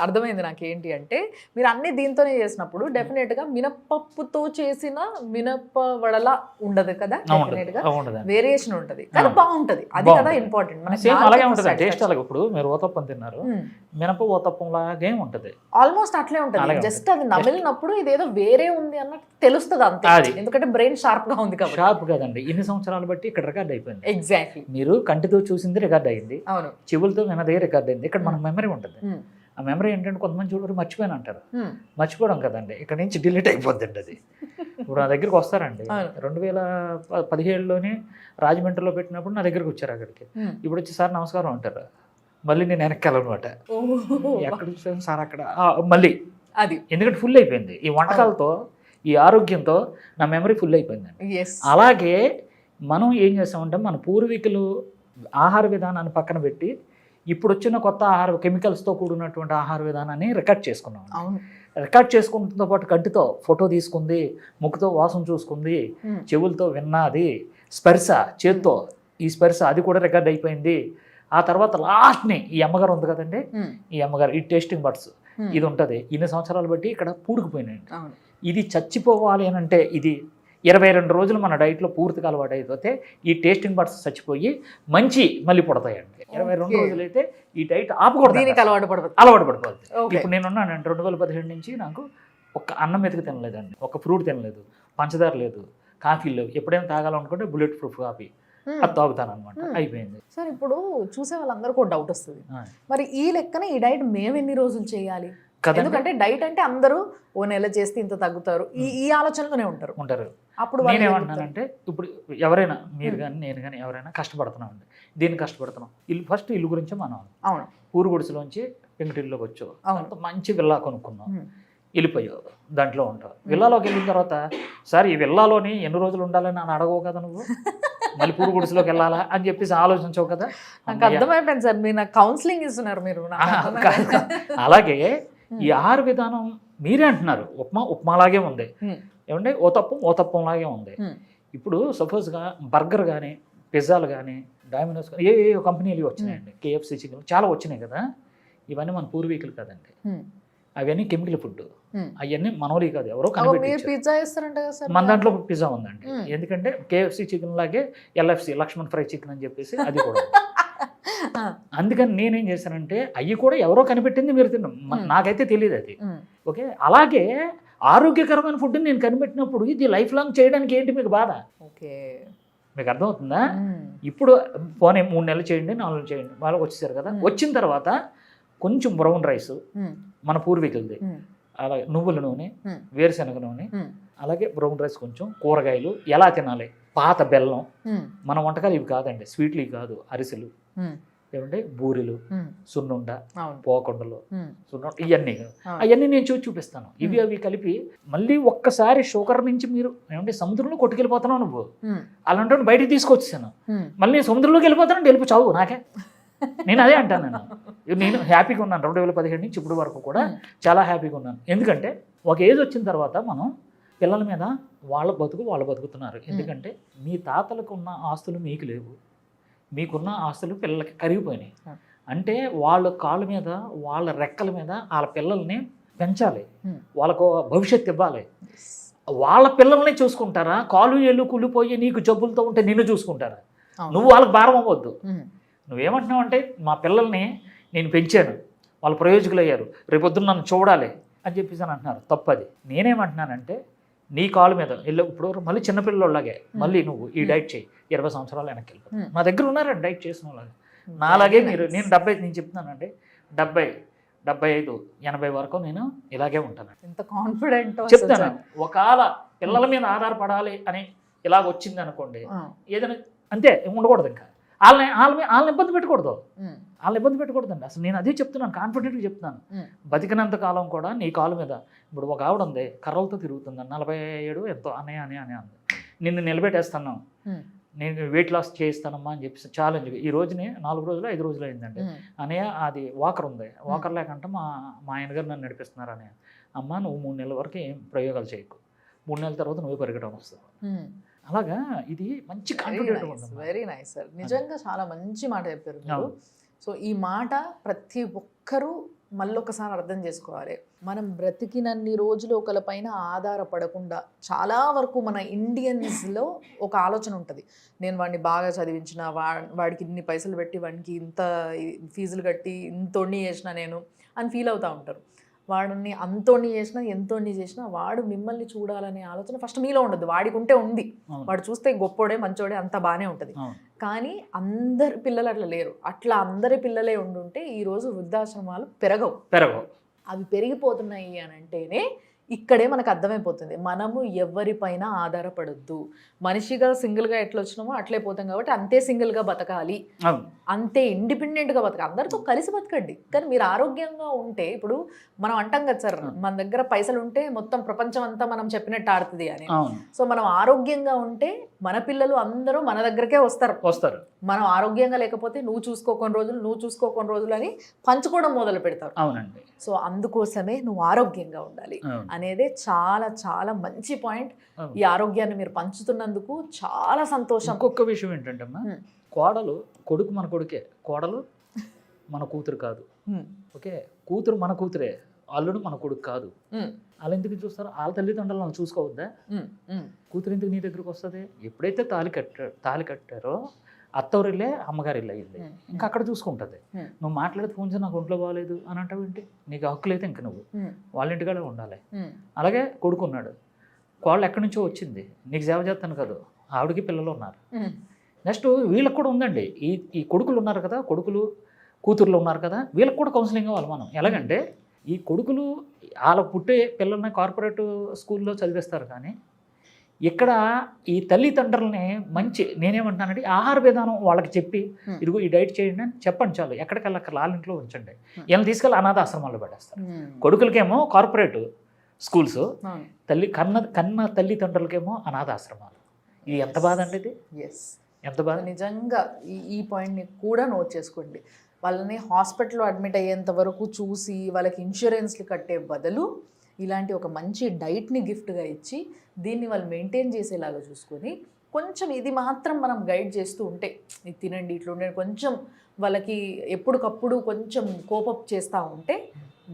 అర్థమైంది నాకు. ఏంటి అంటే మీరు అన్ని దీంతోనే చేసినప్పుడు డెఫినెట్గా మినపప్పుతో చేసిన మినప వడలా ఉండదు కదా, డెఫినెట్గా వేరియేషన్ ఉంటుంది, కానీ బాగుంటుంది. అది కదా ఇంపార్టెంట్. అలాగే ఉంటుంది టేస్ట్. అలాగే ఇప్పుడు మీరు ఓతప్పం తిన్నారు, మినప ఓతప్పం లాగే ఉంటుంది, ఆల్మోస్ట్ అట్లే ఉంటుంది. జస్ట్ అది నమిలినప్పుడు ఇదేదో వేరే ఉంది అన్నట్టు తెలుస్తుంది అంతే, ఎందుకంటే బ్రెయిన్ షార్ప్ గా ఉంది కాబట్టి. షార్ప్ కదండి, ఇన్ని సంవత్సరాలు బట్టి ఇక్కడ రికార్డ్ అయిపోయింది. ఎగ్జాక్ట్లీ. మీరు కంటితో చూసింది రికార్డ్ అయింది, చెవులతో వినదే రికార్డ్ అయింది. ఇక్కడ మనకు మెమరీ ఉంటుంది. ఆ మెమరీ ఏంటంటే కొంతమంది చూడరు మర్చిపోయాను అంటారు. మర్చిపోవడం కదండి, ఇక్కడ నుంచి డిలీట్ అయిపోద్దండి అది. ఇప్పుడు నా దగ్గరికి వస్తారండి 2017లోనే రాజమండ్రిలో పెట్టినప్పుడు నా దగ్గరికి వచ్చారు అక్కడికి. ఇప్పుడు వచ్చి సార్ నమస్కారం అంటారు, మళ్ళీ నేను వెనక్కి వెళ్ళనమాట. ఎక్కడ చూసాను సార్ అక్కడ మళ్ళీ అది, ఎందుకంటే ఫుల్ అయిపోయింది ఈ వంటకాలతో, ఈ ఆరోగ్యంతో నా మెమరీ ఫుల్ అయిపోయిందండి. అలాగే మనం ఏం చేస్తామంటే మన పూర్వీకులు ఆహార విధానాన్ని పక్కన పెట్టి ఇప్పుడు వచ్చిన కొత్త ఆహార కెమికల్స్తో కూడినటువంటి ఆహార విధానాన్ని రికార్డ్ చేసుకున్నాం. రికార్డ్ చేసుకుంటున్న పాటు కంటితో ఫోటో తీసుకుంది, ముక్కుతో వాసన చూసుకుంది, చెవులతో విన్నది, స్పర్శ చేత్తో ఈ స్పర్శ అది కూడా రికార్డ్ అయిపోయింది. ఆ తర్వాత లాస్ట్ని ఈ అమ్మగారు ఉంది కదండి, ఈ అమ్మగారు ఈ టేస్టింగ్ బడ్స్ ఇది ఉంటుంది. ఇన్ని సంవత్సరాలు బట్టి ఇక్కడ పూడుకుపోయినాయండి. ఇది చచ్చిపోవాలి అని అంటే ఇది 22 రోజులు మన డైట్లో పూర్తిగా అలవాటు అయిపోతే ఈ టేస్టింగ్ బడ్స్ చచ్చిపోయి మంచి మళ్ళీ పుడతాయండి. 22 రోజులు అయితే ఈ డైట్ ఆపకూడదు, అలవాటు పడిపోతుంది. ఇప్పుడు నేను ఉన్నానండి 2017 నుంచి నాకు ఒక్క అన్నం మెతుకు తినలేదండి, ఒక ఫ్రూట్ తినలేదు, పంచదార లేదు, కాఫీలు లేవు. ఎప్పుడైనా తాగాలనుకుంటే బుల్లెట్ ప్రూఫ్ కాఫీ అది తాగుతాను అనమాట. అయిపోయింది సార్. ఇప్పుడు చూసే వాళ్ళందరికీ ఒక డౌట్ వస్తుంది, మరి ఈ లెక్కన ఈ డైట్ మేము ఎన్ని రోజులు చేయాలి? ఎందుకంటే డైట్ అంటే అందరూ ఓ నెల చేస్తే ఇంత తగ్గుతారు, ఈ ఆలోచనలోనే ఉంటారు. అప్పుడు నేనేమంటున్నానంటే ఇప్పుడు ఎవరైనా మీరు కానీ నేను కానీ ఎవరైనా కష్టపడుతున్నామండి, దీన్ని కష్టపడుతున్నాం. ఫస్ట్ ఇల్లు గురించి మనం ఊరు గుడిసెలోంచి పెంకుటిల్లోకి వచ్చావు, అంత మంచి విల్లా కొనుక్కున్నాం, వెళ్ళిపోయావు, దాంట్లో ఉంటావు. విల్లాలోకి వెళ్ళిన తర్వాత సార్ ఈ విల్లాలోని ఎన్ని రోజులు ఉండాలని అని అడగవు కదా నువ్వు, మళ్ళీ పూరు గుడిసెలోకి వెళ్ళాలా అని చెప్పేసి ఆలోచించవు కదా. నాకు అర్థమైపోయింది సార్, మీరు నాకు కౌన్సిలింగ్ ఇస్తున్నారు మీరు. అలాగే ఈ ఆహార విధానం మీరే అంటున్నారు ఉప్మాలాగే ఉంది ఏమంటే, ఓ తప్పంలాగే ఉంది. ఇప్పుడు సపోజ్గా బర్గర్ కానీ పిజ్జాలు కానీ డామినోస్ కానీ ఏ కంపెనీలు వచ్చినాయండి, KFC చికెన్ చాలా వచ్చినాయి కదా. ఇవన్నీ మన పూర్వీకులు కదండి, అవన్నీ కెమికల్ ఫుడ్, అవన్నీ మనోలి కాదు, ఎవరో కనిపెట్టారు. మన దాంట్లో పిజ్జా ఉందండి, ఎందుకంటే KFC చికెన్ లాగే LFC లక్ష్మణ్ ఫ్రై చికెన్ అని చెప్పేసి అది కూడా. అందుకని నేనేం చేశానంటే అవి కూడా ఎవరో కనిపెట్టింది మీరు తిన్నాం, నాకైతే తెలియదు అది. ఓకే, అలాగే ఆరోగ్యకరమైన ఫుడ్ని నేను కనిపెట్టినప్పుడు ఇది లైఫ్ లాంగ్ చేయడానికి ఏంటి మీకు బాధ? ఓకే, మీకు అర్థమవుతుందా? ఇప్పుడు పోనీ 3 నెలలు చేయండి, 4 నెలలు చేయండి, వాళ్ళకి వచ్చేసారు కదా. వచ్చిన తర్వాత కొంచెం బ్రౌన్ రైస్ మన పూర్వీకులది, అలాగే నువ్వుల నూనె, వేరుశనగ నూనె, అలాగే బ్రౌన్ రైస్, కొంచెం కూరగాయలు ఎలా తినాలి, పాత బెల్లం. మన వంటకాలు ఇవి కాదండి, స్వీట్లు ఇవి కాదు, అరిసెలు ఏమంటే బూరెలు, సున్నుండ, పోకొండలు, సున్నుండ, అవన్నీ నేను చూపిస్తాను. ఇవి అవి కలిపి మళ్ళీ ఒక్కసారి షుగర్ నుంచి మీరు ఏమంటే సముద్రంలో కొట్టుకెళ్ళిపోతున్నావు నువ్వు, అలాంటి బయటికి తీసుకొచ్చాను, మళ్ళీ నేను సముద్రంలోకి వెళ్ళిపోతాను, వెళ్ళిపో చావు నాకే. నేను అదే అంటాను, నేను హ్యాపీగా ఉన్నాను 2017 నుంచి ఇప్పుడు వరకు కూడా చాలా హ్యాపీగా ఉన్నాను. ఎందుకంటే ఒక ఏజ్ వచ్చిన తర్వాత మనం పిల్లల మీద వాళ్ళు బతుకుతున్నారు. ఎందుకంటే మీ తాతలకు ఉన్న ఆస్తులు మీకు లేవు, మీకున్న ఆస్తులు పిల్లలకి కరిగిపోయినాయి. అంటే వాళ్ళ కాళ్ళ మీద వాళ్ళ రెక్కల మీద వాళ్ళ పిల్లల్ని పెంచాలి, వాళ్ళకు భవిష్యత్తు ఇవ్వాలి. వాళ్ళ పిల్లల్ని చూసుకుంటారా? కాలు ఏళ్ళు కుళ్ళిపోయి నీకు జబ్బులతో ఉంటే నిన్ను చూసుకుంటారా? నువ్వు వాళ్ళకి భారం అవ్వద్దు. నువ్వేమంటున్నావు అంటే మా పిల్లల్ని నేను పెంచాను, వాళ్ళు ప్రయోజకులు అయ్యారు, రేపొద్దున నన్ను చూడాలి అని చెప్పేసి అని అంటున్నారు. తప్పది. నేనేమంటున్నానంటే నీ కాలు మీద ఇప్పుడు మళ్ళీ చిన్నపిల్లలాగే మళ్ళీ నువ్వు ఈ డైట్ చేయి, 20 సంవత్సరాలు వెనక్కి వెళ్ళిపోతావు. మా దగ్గర ఉన్నారండి డైట్ చేసిన వాళ్ళగా, నాలాగే మీరు. నేను 70 నేను చెప్తున్నానంటే 70, 75, 80 వరకు నేను ఇలాగే ఉంటాను. ఎంత కాన్ఫిడెంట్ చెప్తాను. ఒకవేళ పిల్లల మీద ఆధారపడాలి అని ఇలాగ వచ్చింది అనుకోండి, ఏదైనా అంతే ఉండకూడదు. ఇంకా వాళ్ళని ఇబ్బంది పెట్టకూడదు, వాళ్ళని ఇబ్బంది పెట్టకూడదండి. అసలు నేను అదే చెప్తున్నాను, కాన్ఫిడెంట్గా చెప్తున్నాను. బతికినంత కాలం కూడా నీ కాలు మీద. ఇప్పుడు ఒక ఆవిడ ఉంది కర్రలతో తిరుగుతుంది, 47 ఎంతో అనే అంది, నిన్ను నిలబెట్టేస్తాను, నేను వెయిట్ లాస్ చేయిస్తానమ్మా అని చెప్పి ఛాలెంజ్. ఈ రోజునే 4 రోజులు 5 రోజులు అయిందండి. అనయ్య అది వాకర్ ఉంది, వాకర్ లేకంటే మా ఆయన గారు నన్ను నడిపిస్తున్నారు. అనే అమ్మ నువ్వు 3 నెలల వరకు ఏం ప్రయోగాలు చేయకు, 3 నెలల తర్వాత నువ్వు పెరగడం వస్తుంది. అలాగా ఇది మంచి కాన్ఫిడెంట్ ఉంటుంది. వెరీ నైస్ సార్, నిజంగా చాలా మంచి మాట చెప్పారు మీరు. సో ఈ మాట ప్రతి ఒక్కరూ మళ్ళొకసారి అర్థం చేసుకోవాలి. మనం బ్రతికినన్ని రోజులు ఒకరిపైన ఆధారపడకుండా, చాలా వరకు మన ఇండియన్స్లో ఒక ఆలోచన ఉంటుంది, నేను వాడిని బాగా చదివించిన, వాడికి ఇన్ని పైసలు పెట్టి వాడికి ఇంత ఫీజులు కట్టి ఇంత చేసిన నేను అని ఫీల్ అవుతూ ఉంటారు. వాడిని అంతోని చేసినా ఎంతోని చేసినా వాడు మిమ్మల్ని చూడాలనే ఆలోచన ఫస్ట్ మీలో ఉండదు, వాడికి ఉంటే ఉంది. అవును. వాడు చూస్తే గొప్పోడే మంచోడే అంతా బాగానే ఉంటుంది. అవును. కానీ అందరి పిల్లలు అట్లా లేరు. అట్లా అందరి పిల్లలే ఉండుంటే ఈరోజు వృద్ధాశ్రమాలు పెరగవు. అవి పెరిగిపోతున్నాయి అని అంటేనే ఇక్కడే మనకు అర్థమైపోతుంది, మనము ఎవరిపైన ఆధారపడొద్దు. మనిషిగా సింగిల్గా ఎట్లా వచ్చినామో అట్లే పోతాం కాబట్టి అంతే సింగిల్గా బతకాలి, అవును. అంతే ఇండిపెండెంట్గా బతకాలి, అందరితో కలిసి బతకండి. కానీ మీరు ఆరోగ్యంగా ఉంటే, ఇప్పుడు మనం అంటాం కదా సార్, మన దగ్గర పైసలు ఉంటే మొత్తం ప్రపంచం అంతా మనం చెప్పినట్టు ఆడుతుంది అని. అవును. సో మనం ఆరోగ్యంగా ఉంటే మన పిల్లలు అందరూ మన దగ్గరకే వస్తారు. మనం ఆరోగ్యంగా లేకపోతే నువ్వు చూసుకో కొన్ని రోజులు అని పంచుకోవడం మొదలు పెడతారు. అవునండి. సో అందుకోసమే నువ్వు ఆరోగ్యంగా ఉండాలి అవును. అనేది చాలా చాలా మంచి పాయింట్. అవును. ఈ ఆరోగ్యాన్ని మీరు పంచుతున్నందుకు చాలా సంతోషం. ఇంకొక విషయం ఏంటంటే అమ్మా, కోడలు కొడుకు మన కొడుకే, కోడలు మన కూతురు కాదు. ఓకే, కూతురు మన కూతురే, అల్లుడు మన కొడుకు కాదు. వాళ్ళు ఎందుకు చూస్తారు? వాళ్ళ తల్లిదండ్రులు వాళ్ళు చూసుకోవద్దా? కూతురు ఎందుకు నీ దగ్గరకు వస్తుంది? ఎప్పుడైతే తాళి కట్టారో అత్తవారిల్లే అమ్మగారిల్లే అయ్యింది, ఇంకా అక్కడ చూసుకుంటుంది. నువ్వు మాట్లాడితే ఫోన్ చేసి నాకు ఒంట్లో బాగాలేదు అని అంటావు ఏంటి? నీకు హక్కులు అయితే ఇంక నువ్వు వాళ్ళ ఇంటికాడే ఉండాలి. అలాగే కొడుకు ఉన్నాడు, కోళ్ళు ఎక్కడి నుంచో వచ్చింది, నీకు సేవ చేస్తాను కదా, ఆవిడకి పిల్లలు ఉన్నారు. నెక్స్ట్ వీళ్ళకి కూడా ఉందండి, ఈ కొడుకులు ఉన్నారు కదా, కూతుర్లు ఉన్నారు కదా, వీళ్ళకి కూడా కౌన్సిలింగ్ ఇవ్వాలి మనం. ఎలాగంటే ఈ కొడుకులు వాళ్ళ పుట్టే పిల్లల్ని కార్పొరేట్ స్కూల్లో చదివిస్తారు, కానీ ఇక్కడ ఈ తల్లిదండ్రులని మంచి, నేనేమంటానంటే ఆహార విధానం వాళ్ళకి చెప్పి, ఇదిగో ఈ డైట్ చేయండి అని చెప్పండి చాలు. ఎక్కడికి అక్కడ వాళ్ళ ఇంట్లో ఉంచండి. వీళ్ళని తీసుకెళ్ళి అనాథాశ్రమాల్లో పెట్టేస్తారు. కొడుకులకేమో కార్పొరేట్ స్కూల్స్, కన్న తల్లిదండ్రులకేమో అనాథాశ్రమాలు. ఇది ఎంత బాధ అండి, ఇది ఎంత బాధ. నిజంగా ఈ పాయింట్ని కూడా నోట్ చేసుకోండి. వాళ్ళని హాస్పిటల్లో అడ్మిట్ అయ్యేంత వరకు చూసి వాళ్ళకి ఇన్సూరెన్స్లు కట్టే బదులు ఇలాంటి ఒక మంచి డైట్ని గిఫ్ట్గా ఇచ్చి దీన్ని వాళ్ళు మెయింటైన్ చేసేలాగా చూసుకొని, కొంచెం ఇది మాత్రం మనం గైడ్ చేస్తూ ఉంటే, ఇది తినండి ఇట్లా ఉండండి, కొంచెం వాళ్ళకి ఎప్పటికప్పుడు కొంచెం కోపప్ చేస్తూ ఉంటే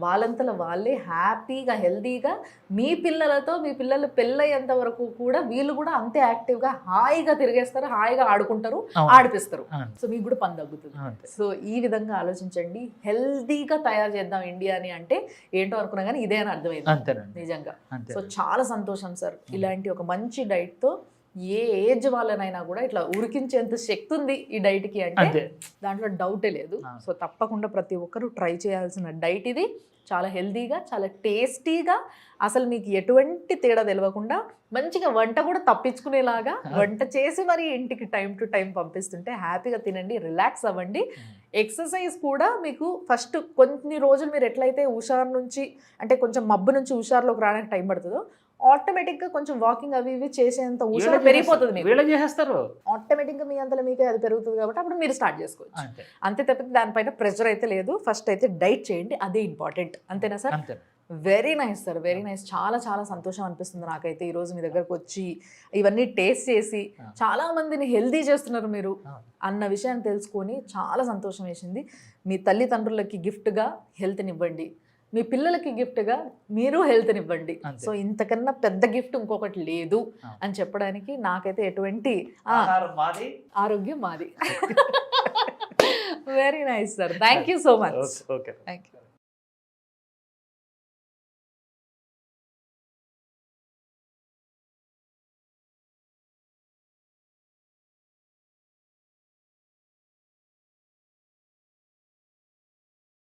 వాళ్ళంతలో వాళ్ళే హ్యాపీగా హెల్దీగా మీ పిల్లలు పెళ్ళయ్యేంత వరకు కూడా వీళ్ళు కూడా అంతే యాక్టివ్గా హాయిగా తిరిగేస్తారు, హాయిగా ఆడుకుంటారు, ఆడిపిస్తారు. సో మీకు కూడా పని తగ్గుతుంది. సో ఈ విధంగా ఆలోచించండి. హెల్దీగా తయారు చేద్దాం ఇండియాని అంటే ఏంటో అనుకున్నా కానీ ఇదే అని అర్థమైంది నిజంగా. సో చాలా సంతోషం సార్, ఇలాంటి ఒక మంచి డైట్తో ఏ ఏజ్ వాళ్ళనైనా కూడా ఇట్లా ఉరికించేంత శక్తి ఉంది ఈ డైట్కి అంటే దాంట్లో డౌటే లేదు. సో తప్పకుండా ప్రతి ఒక్కరూ ట్రై చేయాల్సిన డైట్ ఇది. చాలా హెల్దీగా, చాలా టేస్టీగా, అసలు మీకు ఎటువంటి తేడా తెలియకుండా మంచిగా వంట కూడా తప్పించుకునేలాగా వంట చేసి మరి ఇంటికి టైం టు టైం పంపిస్తుంటే హ్యాపీగా తినండి, రిలాక్స్ అవ్వండి. ఎక్సర్సైజ్ కూడా మీకు ఫస్ట్ కొన్ని రోజులు మీరు ఎట్లయితే హుషారు నుంచి, అంటే కొంచెం మబ్బు నుంచి హుషారులోకి రావడానికి టైం పడుతుందో, ఆటోమేటిక్గా కొంచెం వాకింగ్ అవి ఇవి చేసేంత హుషారు పెరిగిపోతుంది. ఆటోమేటిక్గా మీ అంతలో మీకే అది పెరుగుతుంది కాబట్టి అప్పుడు మీరు స్టార్ట్ చేసుకోవచ్చు. అంతే తప్పితే దానిపైన ప్రెషర్ అయితే లేదు. ఫస్ట్ అయితే డైట్ చేయండి, అదే ఇంపార్టెంట్. అంతేనా sir? Very nice sir, very nice. చాలా చాలా సంతోషం అనిపిస్తుంది నాకైతే ఈరోజు మీ దగ్గరకు వచ్చి ఇవన్నీ టేస్ట్ చేసి చాలా మందిని హెల్దీ చేస్తున్నారు మీరు అన్న విషయాన్ని తెలుసుకొని చాలా సంతోషం వేసింది. మీ తల్లిదండ్రులకి గిఫ్ట్గా హెల్త్ని ఇవ్వండి, మీ పిల్లలకి గిఫ్ట్గా మీరు హెల్త్ని ఇవ్వండి. సో ఇంతకన్నా పెద్ద గిఫ్ట్ ఇంకొకటి లేదు అని చెప్పడానికి నాకైతే ఎటువంటి ఆరోగ్యం మాది. Very nice sir, thank you so much. Okay, thank you.